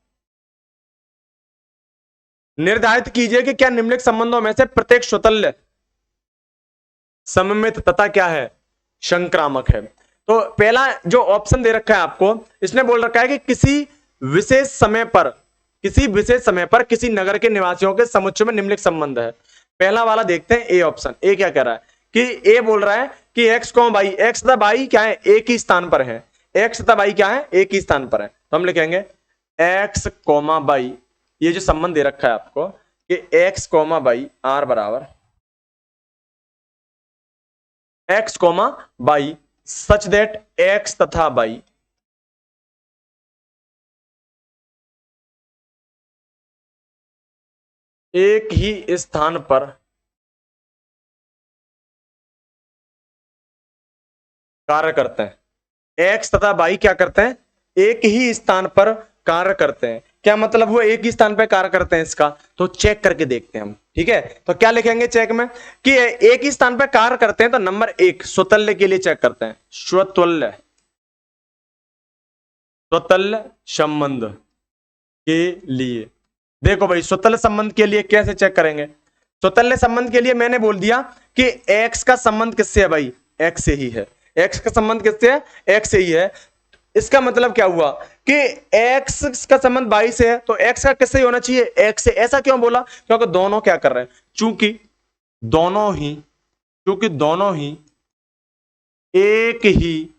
निर्धारित कीजिए कि क्या निम्नलिखित संबंधों में से प्रत्येक स्वतुल्य सममित तथा क्या है संक्रामक है। तो पहला जो ऑप्शन दे रखा है आपको, इसने बोल रखा है कि किसी विशेष समय पर किसी नगर के निवासियों के समुच्चय में निम्नलिखित संबंध है। पहला वाला देखते हैं, ए ऑप्शन। ए क्या कह रहा है कि ए बोल रहा है कि एक्स को बाई, एक्स तथा बाई क्या है एक ही स्थान पर है, एक्स तथा बाई क्या है एक ही स्थान पर है। तो हम लिखेंगे एक्स कोमा बाई, ये जो संबंध दे रखा है आपको कि एक्स कोमा बाई आर बराबर x comma y such that x तथा बाई एक ही स्थान पर कार्य करते हैं। एक्स तथा बाई क्या करते हैं, एक ही स्थान पर कार्य करते हैं। क्या मतलब वो एक ही स्थान पर कार्य करते हैं, इसका तो चेक करके देखते हैं हम। ठीक है, तो क्या लिखेंगे चेक में कि एक ही स्थान पर कार्य करते हैं, तो नंबर 1 स्वतुल्य के लिए चेक करते हैं, स्वतुल्य संबंध के लिए। देखो भाई स्वतुल्य संबंध के लिए कैसे चेक करेंगे, स्वतुल्य संबंध के लिए मैंने बोल दिया कि x का संबंध किससे है भाई, x से ही है। x का संबंध किससे है, x से ही है। इसका मतलब क्या हुआ कि x का संबंध y से है, तो x का किससे होना चाहिए, x से। ऐसा क्यों बोला, क्योंकि दोनों क्या कर रहे हैं, चूंकि दोनों ही एक ही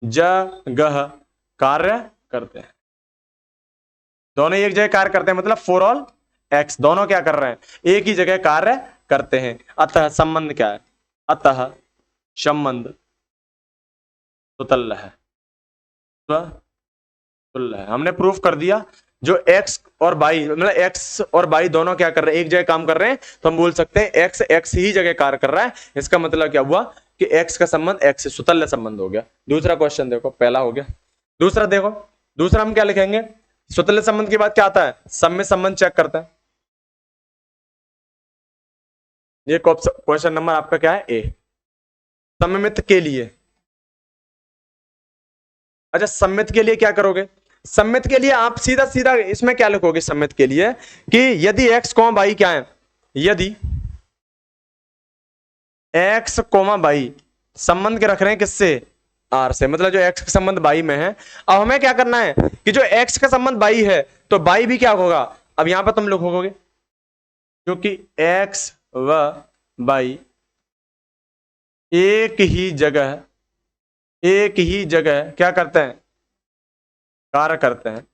जगह कार्य करते हैं, दोनों एक जगह कार्य करते हैं, मतलब फॉर ऑल एक्स दोनों क्या कर रहे हैं, एक ही जगह कार्य करते हैं। अतः संबंध क्या है, अतः संबंध स्वतुल्य है, स्वतुल्य है। हमने प्रूफ कर दिया जो एक्स और बाई, मतलब एक्स और बाई दोनों क्या कर रहे हैं, एक जगह काम कर रहे हैं, तो हम बोल सकते हैं एक्स ही जगह कार्य कर रहा है। इसका मतलब क्या हुआ कि एक्स का संबंध एक्स से स्वतुल्य संबंध हो गया। दूसरा क्वेश्चन देखो, पहला हो गया, दूसरा देखो। दूसरा हम क्या लिखेंगे, स्वतुल्य संबंध के बाद क्या आता है, सम्मित संबंध चेक करते हैं। ये क्वेश्चन नंबर आपका क्या है, ए। सममित के लिए, अच्छा सम्मित के लिए क्या करोगे, सम्मित के लिए आप सीधा सीधा इसमें क्या लिखोगे, सम्मित के लिए कि यदि एक्स कोमा बाई क्या है, यदि एक्स कोमा बाई संबंध के रख रहे हैं किससे, आर से, मतलब जो एक्स का संबंध बाई में है। अब हमें क्या करना है कि जो एक्स का संबंध बाई है तो बाई भी क्या होगा, अब यहां पर तुम लिखोगे क्योंकि एक्स व बाई एक ही जगह क्या करते हैं, कार्य करते हैं।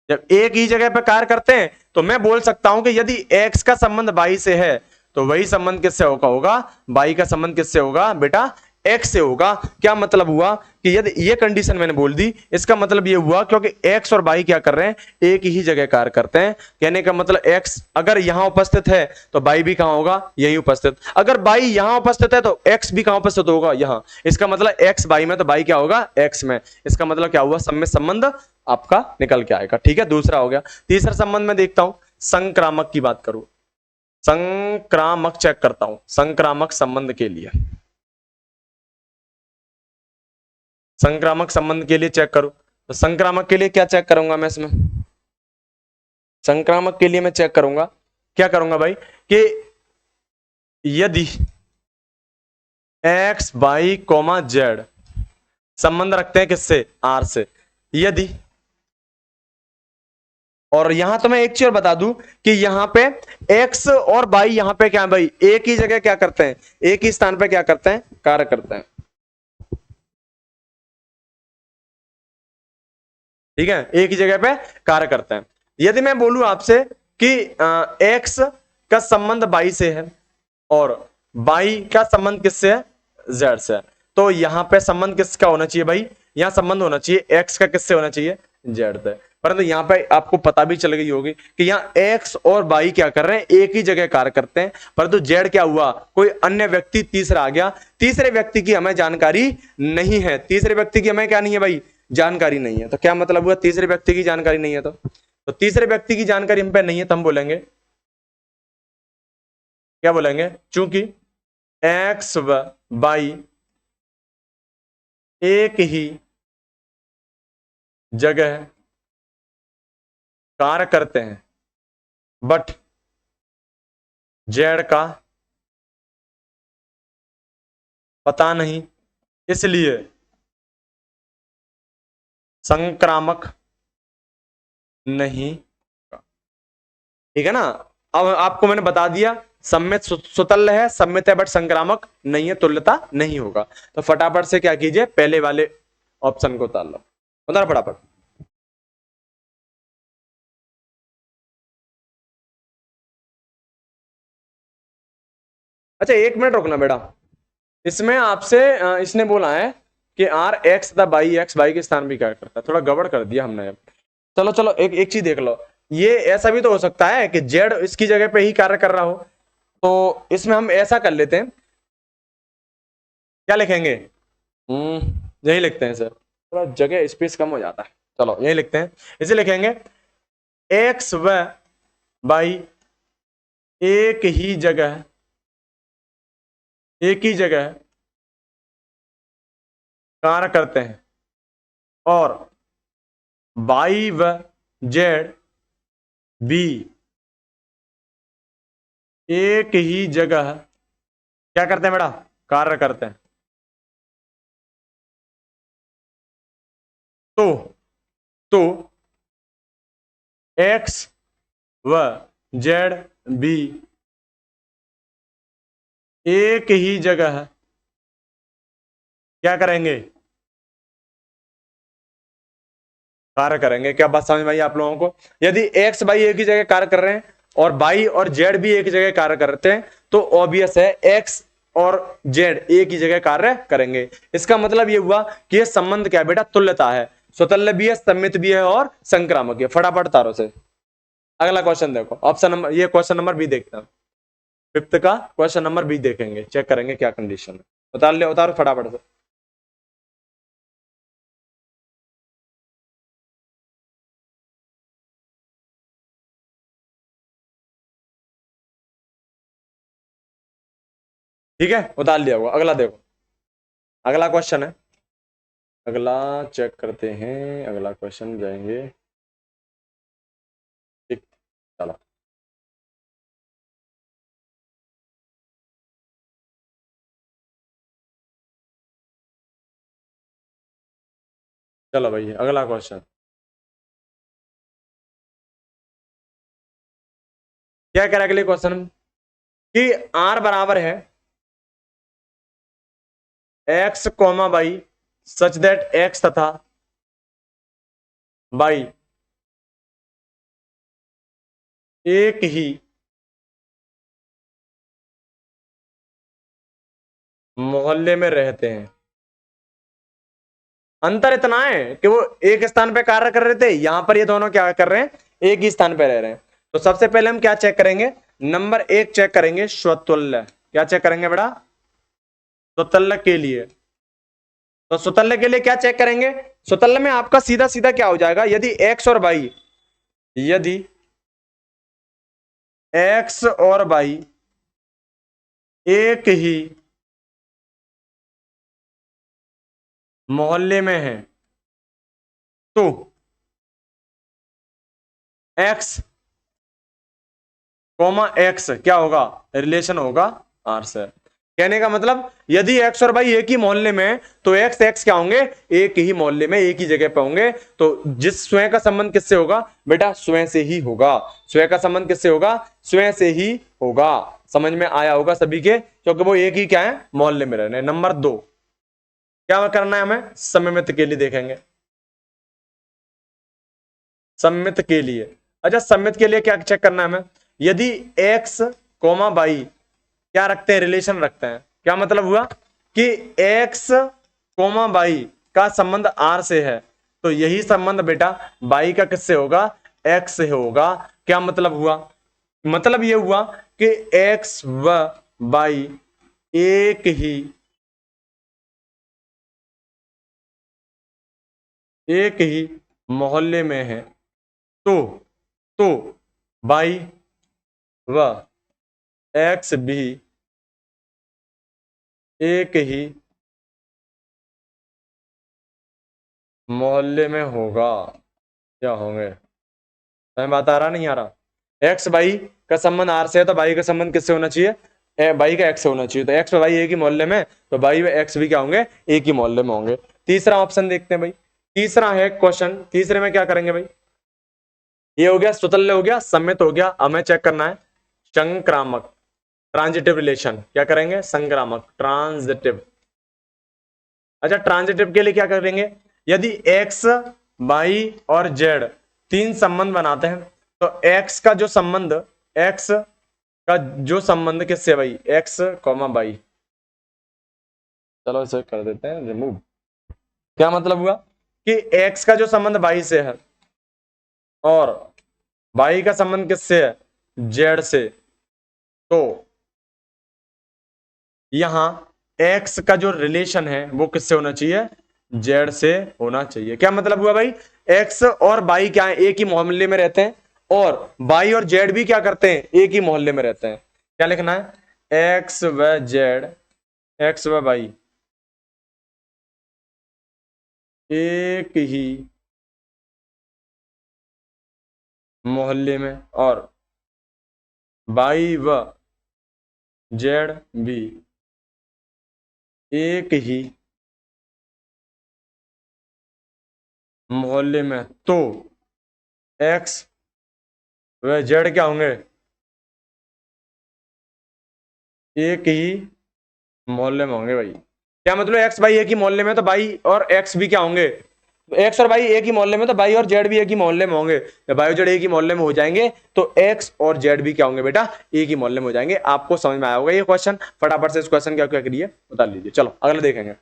जब एक ही जगह पर कार्य करते हैं तो मैं बोल सकता हूं कि यदि एक्स का संबंध बाई से है तो वही संबंध किससे होगा, बाई का संबंध किससे होगा बेटा, x से होगा। क्या मतलब हुआ कि यदि ये कंडीशन मैंने बोल दी, इसका मतलब ये हुआ क्योंकि x और y क्या कर रहे हैं, एक ही जगह कार्य करते हैं। कहने का मतलब x अगर यहां उपस्थित है तो y भी कहां होगा, यहीं उपस्थित। अगर y यहां उपस्थित है तो x भी कहां उपस्थित होगा, यहां। इसका मतलब x y में तो y क्या होगा, x में। इसका मतलब क्या हुआ, सम्मित संबंध आपका निकल के आएगा। ठीक है, दूसरा हो गया। तीसरा संबंध में देखता हूं, संक्रामक की बात करूं, संक्रामक चेक करता हूं, संक्रामक संबंध के लिए, संक्रामक संबंध के लिए चेक करूं तो संक्रामक के लिए क्या चेक करूंगा मैं इसमें, संक्रामक के लिए मैं चेक करूंगा, क्या करूंगा भाई, कि यदि एक्स वाई कोमा जेड संबंध रखते हैं किससे, आर से, यदि, और यहां तो मैं एक चीज बता दूं कि यहां पे x और y यहां पे क्या है भाई, एक ही जगह क्या करते हैं, एक ही स्थान पे क्या करते हैं, कार्य करते हैं। ठीक है, एक ही जगह पे कार्य करते हैं। यदि मैं बोलूं आपसे कि x का संबंध y से है और y का संबंध किससे है, z से है, तो यहां पे संबंध किसका होना चाहिए भाई, यहां संबंध होना चाहिए x का किससे होना चाहिए, z से। परंतु यहां पे आपको पता भी चल गई होगी कि यहाँ x और y क्या कर रहे हैं, एक ही जगह कार्य करते हैं, परंतु z क्या हुआ, कोई अन्य व्यक्ति तीसरा आ गया। तीसरे व्यक्ति की हमें जानकारी नहीं है, तीसरे व्यक्ति की हमें क्या नहीं है भाई, जानकारी नहीं है। तो क्या मतलब हुआ, तीसरे व्यक्ति की जानकारी नहीं है, तो तीसरे व्यक्ति की जानकारी हम पे नहीं है, तो हम बोलेंगे, क्या बोलेंगे, चूंकि एक्स व वाई एक ही जगह कार्य करते हैं, बट जेड का पता नहीं, इसलिए संक्रामक नहीं। ठीक है ना, अब आपको मैंने बता दिया, सम्मित सुतल्य है, सम्मित है बट संक्रामक नहीं है, तुल्यता नहीं होगा। तो फटाफट से क्या कीजिए, पहले वाले ऑप्शन को उतार लो, उतार फटाफट। अच्छा एक मिनट रुकना बेटा, इसमें आपसे इसने बोला है कि आर एक्स तथा बाई एक्स बाई के स्थान भी क्या करता है, थोड़ा गड़बड़ कर दिया हमने। चलो चलो एक एक चीज देख लो, ये ऐसा भी तो हो सकता है कि जेड इसकी जगह पे ही कार्य कर रहा हो, तो इसमें हम ऐसा कर लेते हैं, क्या लिखेंगे, यही लिखते हैं सर, थोड़ा जगह स्पेस कम हो जाता है, चलो यही लिखते हैं। इसे लिखेंगे एक्स व बाई एक ही जगह, एक ही जगह कार्य करते हैं और बाई व जेड भी एक ही जगह क्या करते हैं बेटा, कार्य करते हैं। तो तो एक्स व जेड भी एक ही जगह क्या करेंगे, कार्य करेंगे। क्या बात समझ में आई आप लोगों को, यदि एक्स बाई एक ही जगह कार्य कर रहे हैं और बाई और जेड भी एक ही जगह कार्य करते हैं, तो ऑब्वियस है एक्स और जेड एक ही जगह कार्य करेंगे। इसका मतलब ये हुआ कि ये संबंध क्या है बेटा, तुल्यता है, स्वतंत्र भी है, सम्मित भी है और संक्रामक है। फटाफट तारों से अगला क्वेश्चन देखो, ऑप्शन नंबर, ये क्वेश्चन नंबर बी देखते हैं, फिफ्थ का क्वेश्चन नंबर बी देखेंगे, चेक करेंगे क्या कंडीशन है। उतार ले, उतारो फटाफट से। ठीक है, उतार लिया होगा। अगला देखो, अगला क्वेश्चन है, अगला चेक करते हैं, अगला क्वेश्चन जाएंगे। ठीक, चलो चलो भाई अगला क्वेश्चन क्या कह रहा है अगले क्वेश्चन, कि आर बराबर है x comma by such that x तथा बाई एक ही मोहल्ले में रहते हैं। अंतर इतना है कि वो एक स्थान पे कार्य कर रहे थे, यहां पर ये दोनों क्या कर रहे हैं, एक ही स्थान पे रह रहे हैं। तो सबसे पहले हम क्या चेक करेंगे, नंबर एक चेक करेंगे स्वतुल्य। क्या चेक करेंगे बेटा, स्वतुल्य के लिए। तो स्वतुल्य के लिए क्या चेक करेंगे, स्वतुल्य में आपका सीधा सीधा क्या हो जाएगा, यदि एक्स और वाई, यदि एक्स और वाई एक ही मोहल्ले में है तो एक्स कॉमा एक्स क्या होगा, रिलेशन होगा आर से। कहने का मतलब यदि एक्स और वाई एक ही मोहल्ले में है तो एक्स एक्स क्या होंगे, एक ही मोहल्ले में एक ही जगह पे होंगे। तो जिस स्वयं का संबंध किससे होगा बेटा, स्वयं से ही होगा। स्वयं का संबंध किससे होगा, स्वयं से ही होगा। समझ में आया होगा सभी के, क्योंकि वो एक ही क्या है, मोहल्ले में रहने। नंबर दो क्या करना है हमें, सममित के लिए देखेंगे, सममित के लिए। अच्छा सममित के लिए क्या चेक करना है हमें, यदि एक्स कोमा बाई क्या रखते हैं, रिलेशन रखते हैं। क्या मतलब हुआ कि एक्स कोमा बाई का संबंध आर से है, तो यही संबंध बेटा बाई का किससे होगा, एक्स से होगा। क्या मतलब हुआ, मतलब यह हुआ कि एक्स व बाई एक ही मोहल्ले में है तो तो बाई व एक्स भी एक ही मोहल्ले में होगा, क्या होंगे। तुम्हें बात आ रहा नहीं आ रहा, एक्स बाई का संबंध आर से है तो बाई का संबंध किससे होना चाहिए, बाई का एक्स से होना चाहिए। तो एक्स और बाई एक ही मोहल्ले में, तो बाई व एक्स भी क्या होंगे, एक ही मोहल्ले में होंगे। तीसरा ऑप्शन देखते हैं भाई, तीसरा है क्वेश्चन, तीसरे में क्या करेंगे भाई, ये हो गया स्वतुल्य हो गया, सम्मित हो गया। हमें चेक करना है संक्रामक, ट्रांजिटिव रिलेशन। क्या करेंगे, संक्रामक, ट्रांजिटिव। अच्छा ट्रांजिटिव के लिए क्या करेंगे, यदि एक्स वाई और जेड तीन संबंध बनाते हैं तो एक्स का जो संबंध, एक्स का जो संबंध किससे भाई, एक्स कॉमा बाई, चलो इसे कर देते हैं रिमूव। क्या मतलब हुआ कि एक्स का जो संबंध बाई से है और बाई का संबंध किससे है, जेड से, तो यहां एक्स का जो रिलेशन है वो किससे होना चाहिए, जेड से होना चाहिए। क्या मतलब हुआ भाई, एक्स और बाई क्या है, एक ही मोहल्ले में रहते हैं, और बाई और जेड भी क्या करते हैं, एक ही मोहल्ले में रहते हैं। क्या लिखना है, एक्स व जेड, एक्स व बाई एक ही मोहल्ले में, और बाई व जेड भी एक ही मोहल्ले में, तो एक्स व जेड क्या होंगे, एक ही मोहल्ले में होंगे भाई। क्या मतलब, एक्स बाई एक ही मोहल्ले में तो बाई और एक्स भी क्या होंगे, एक्स और बाई एक ही मोहल्ले में तो बाई और जेड भी एक ही मोहल्ले में होंगे। जब बाई और जेड एक ही मोहल्ले में हो जाएंगे तो एक्स और जेड भी क्या होंगे बेटा, एक ही मोहल्ले में हो जाएंगे। आपको समझ में आया होगा ये क्वेश्चन। फटाफट से इस क्वेश्चन क्या क्या करिए बता लीजिए। चलो अगला देखेंगे।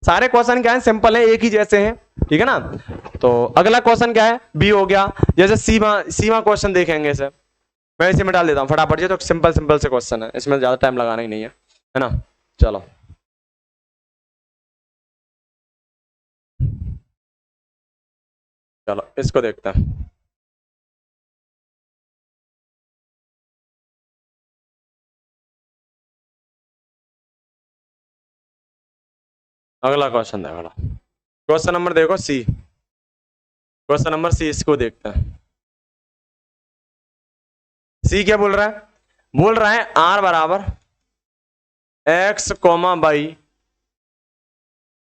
सारे क्वेश्चन क्या है, सिंपल है, एक ही जैसे हैं, ठीक है ना। तो अगला क्वेश्चन क्या है, बी हो गया। जैसे सीमा सीमा क्वेश्चन देखेंगे सर, मैं इसे में डाल देता हूँ फटाफट से। तो सिंपल सिंपल से क्वेश्चन है, इसमें ज्यादा टाइम लगाना ही नहीं है ना। चलो चलो इसको देखते हैं। अगला क्वेश्चन है, अगला क्वेश्चन नंबर देखो सी, क्वेश्चन नंबर सी, इसको देखते हैं। सी क्या बोल रहा है, बोल रहा है आर बराबर x comma by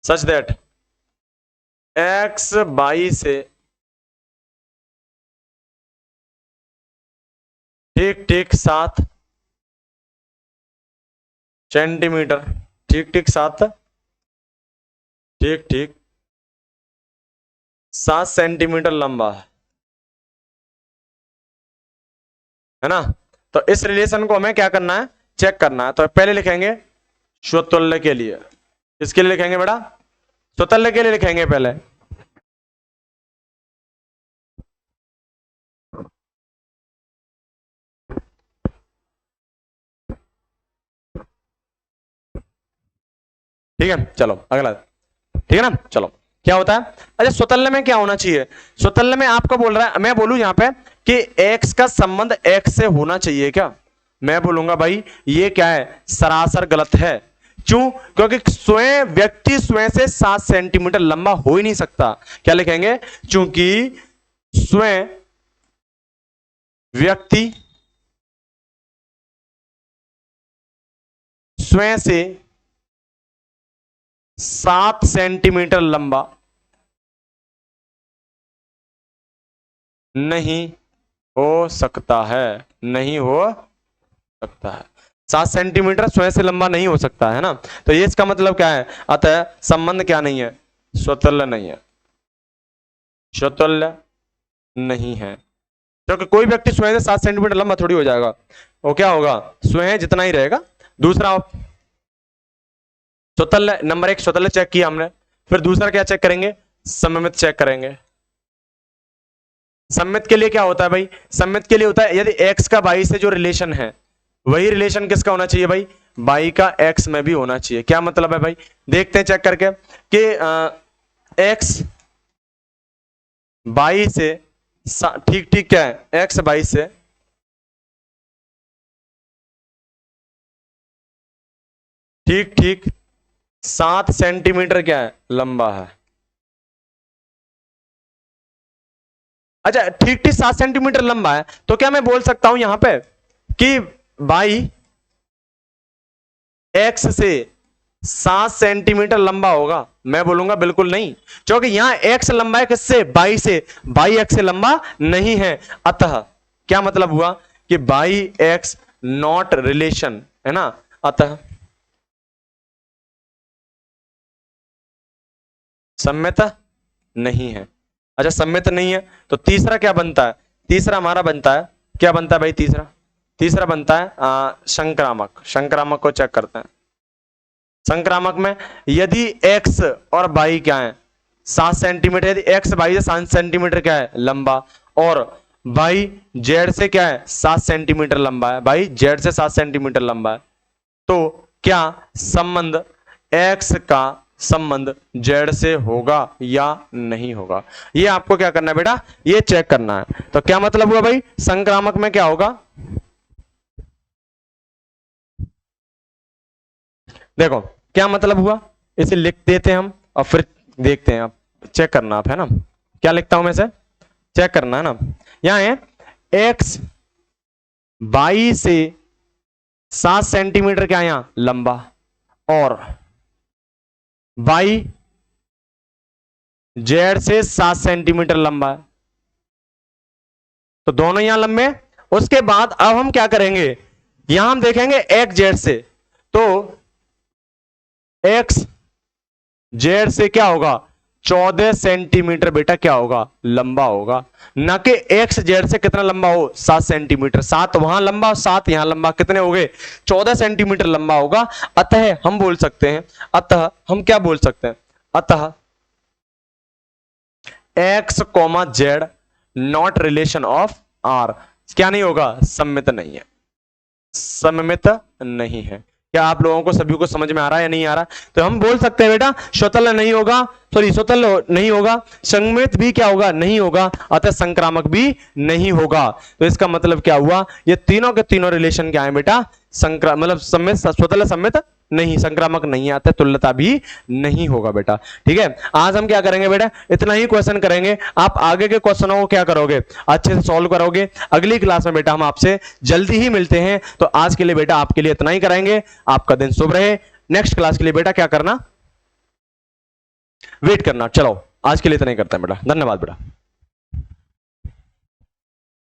such that x by से ठीक ठीक 7 सेंटीमीटर, ठीक ठीक 7 सेंटीमीटर लंबा है ना। तो इस रिलेशन को हमें क्या करना है, चेक करना है। तो पहले लिखेंगे स्वतुल्य के लिए, किसके लिए लिखेंगे बेटा? स्वतुल्य के लिए लिखेंगे पहले। ठीक है, चलो अगला, ठीक है ना। चलो क्या होता है, अच्छा स्वतुल्य में क्या होना चाहिए? स्वतुल्य में आपको बोल रहा है, मैं बोलूं यहां पे कि x का संबंध x से होना चाहिए क्या? मैं बोलूंगा भाई ये क्या है, सरासर गलत है। क्यों? क्योंकि स्वयं व्यक्ति स्वयं से 7 सेंटीमीटर लंबा हो ही नहीं सकता। क्या लिखेंगे? क्योंकि स्वयं व्यक्ति स्वयं से 7 सेंटीमीटर लंबा नहीं हो सकता है, नहीं हो सकता है। 7 सेंटीमीटर स्वयं से लंबा नहीं हो सकता है ना। तो ये इसका मतलब क्या है, अतः संबंध क्या नहीं है, स्वतुल्य नहीं है, स्वतुल्य नहीं है। क्योंकि कोई व्यक्ति स्वयं से 7 सेंटीमीटर लंबा थोड़ी हो जाएगा, वो क्या होगा, स्वयं जितना ही रहेगा। दूसरा स्वतुल्य, नंबर 1 स्वतुल्य चेक किया हमने, फिर दूसरा क्या चेक करेंगे, सममित चेक करेंगे। सममित के लिए क्या होता है भाई, सममित के लिए होता है यदि x का y से जो रिलेशन है वही रिलेशन किसका होना चाहिए भाई, y का x में भी होना चाहिए। क्या मतलब है भाई, देखते हैं चेक करके कि x y से, ठीक ठीक क्या है, x y से ठीक ठीक 7 सेंटीमीटर क्या है, लंबा है। अच्छा ठीक ठीक 7 सेंटीमीटर लंबा है, तो क्या मैं बोल सकता हूं यहां पे कि y x से 7 सेंटीमीटर लंबा होगा? मैं बोलूंगा बिल्कुल नहीं, क्योंकि यहां x लंबा है किससे, y से, y x से लंबा नहीं है। अतः क्या मतलब हुआ कि y x नॉट रिलेशन है ना, अतः सम्मित नहीं है। अच्छा सम्मित नहीं है, तो तीसरा क्या बनता है, तीसरा हमारा बनता है, क्या बनता है भाई तीसरा, तीसरा बनता है संक्रामक। संक्रामक को चेक करते हैं। संक्रामक में यदि x और y क्या है, 7 सेंटीमीटर, यदि x y से 7 सेंटीमीटर क्या है लंबा, और y z से क्या है 7 सेंटीमीटर लंबा है, y z से 7 सेंटीमीटर लंबा है, तो क्या संबंध x का संबंध z से होगा या नहीं होगा? ये आपको क्या करना है बेटा, ये चेक करना है। तो क्या मतलब हुआ भाई, संक्रामक में क्या होगा, देखो क्या मतलब हुआ, इसे लिख देते हैं हम और फिर देखते हैं, आप चेक करना आप, है ना। क्या लिखता हूं मैं इसे, चेक करना है ना। यहां है x y से 7 सेंटीमीटर क्या यहां लंबा, और y z से 7 सेंटीमीटर लंबा है, तो दोनों यहां लंबे। उसके बाद अब हम क्या करेंगे, यहां हम देखेंगे x z से, तो x z से क्या होगा, 14 सेंटीमीटर बेटा क्या होगा, लंबा होगा। ना कि x z से कितना लंबा हो, 7 सेंटीमीटर, 7 वहां लंबा और 7 यहां लंबा, कितने हो गए, 14 सेंटीमीटर लंबा होगा। अतः हम बोल सकते हैं, अतः हम क्या बोल सकते हैं, अतः x comma Z not relation of r, क्या नहीं होगा, सम्मित नहीं है, सममित नहीं है। क्या आप लोगों को सभी को समझ में आ रहा है या नहीं आ रहा? तो हम बोल सकते हैं बेटा स्वतुल्य नहीं होगा, सॉरी स्वतुल्य नहीं होगा, संमित भी क्या होगा, नहीं होगा, अतः संक्रामक भी नहीं होगा। तो इसका मतलब क्या हुआ, ये तीनों के तीनों रिलेशन क्या है बेटा, मतलब सम्मित, स्वतुल्य सम्मित नहीं, संक्रामक नहीं आता, तुल्यता भी नहीं होगा बेटा। ठीक है, आज हम क्या करेंगे बेटा, इतना ही क्वेश्चन करेंगे। आप आगे के क्वेश्चनों को क्या करोगे, अच्छे से सॉल्व करोगे। अगली क्लास में बेटा हम आपसे जल्दी ही मिलते हैं। तो आज के लिए बेटा आपके लिए इतना ही कराएंगे। आपका दिन शुभ रहे। नेक्स्ट क्लास के लिए बेटा क्या करना, वेट करना। चलो आज के लिए इतना ही करते हैं बेटा, धन्यवाद बेटा।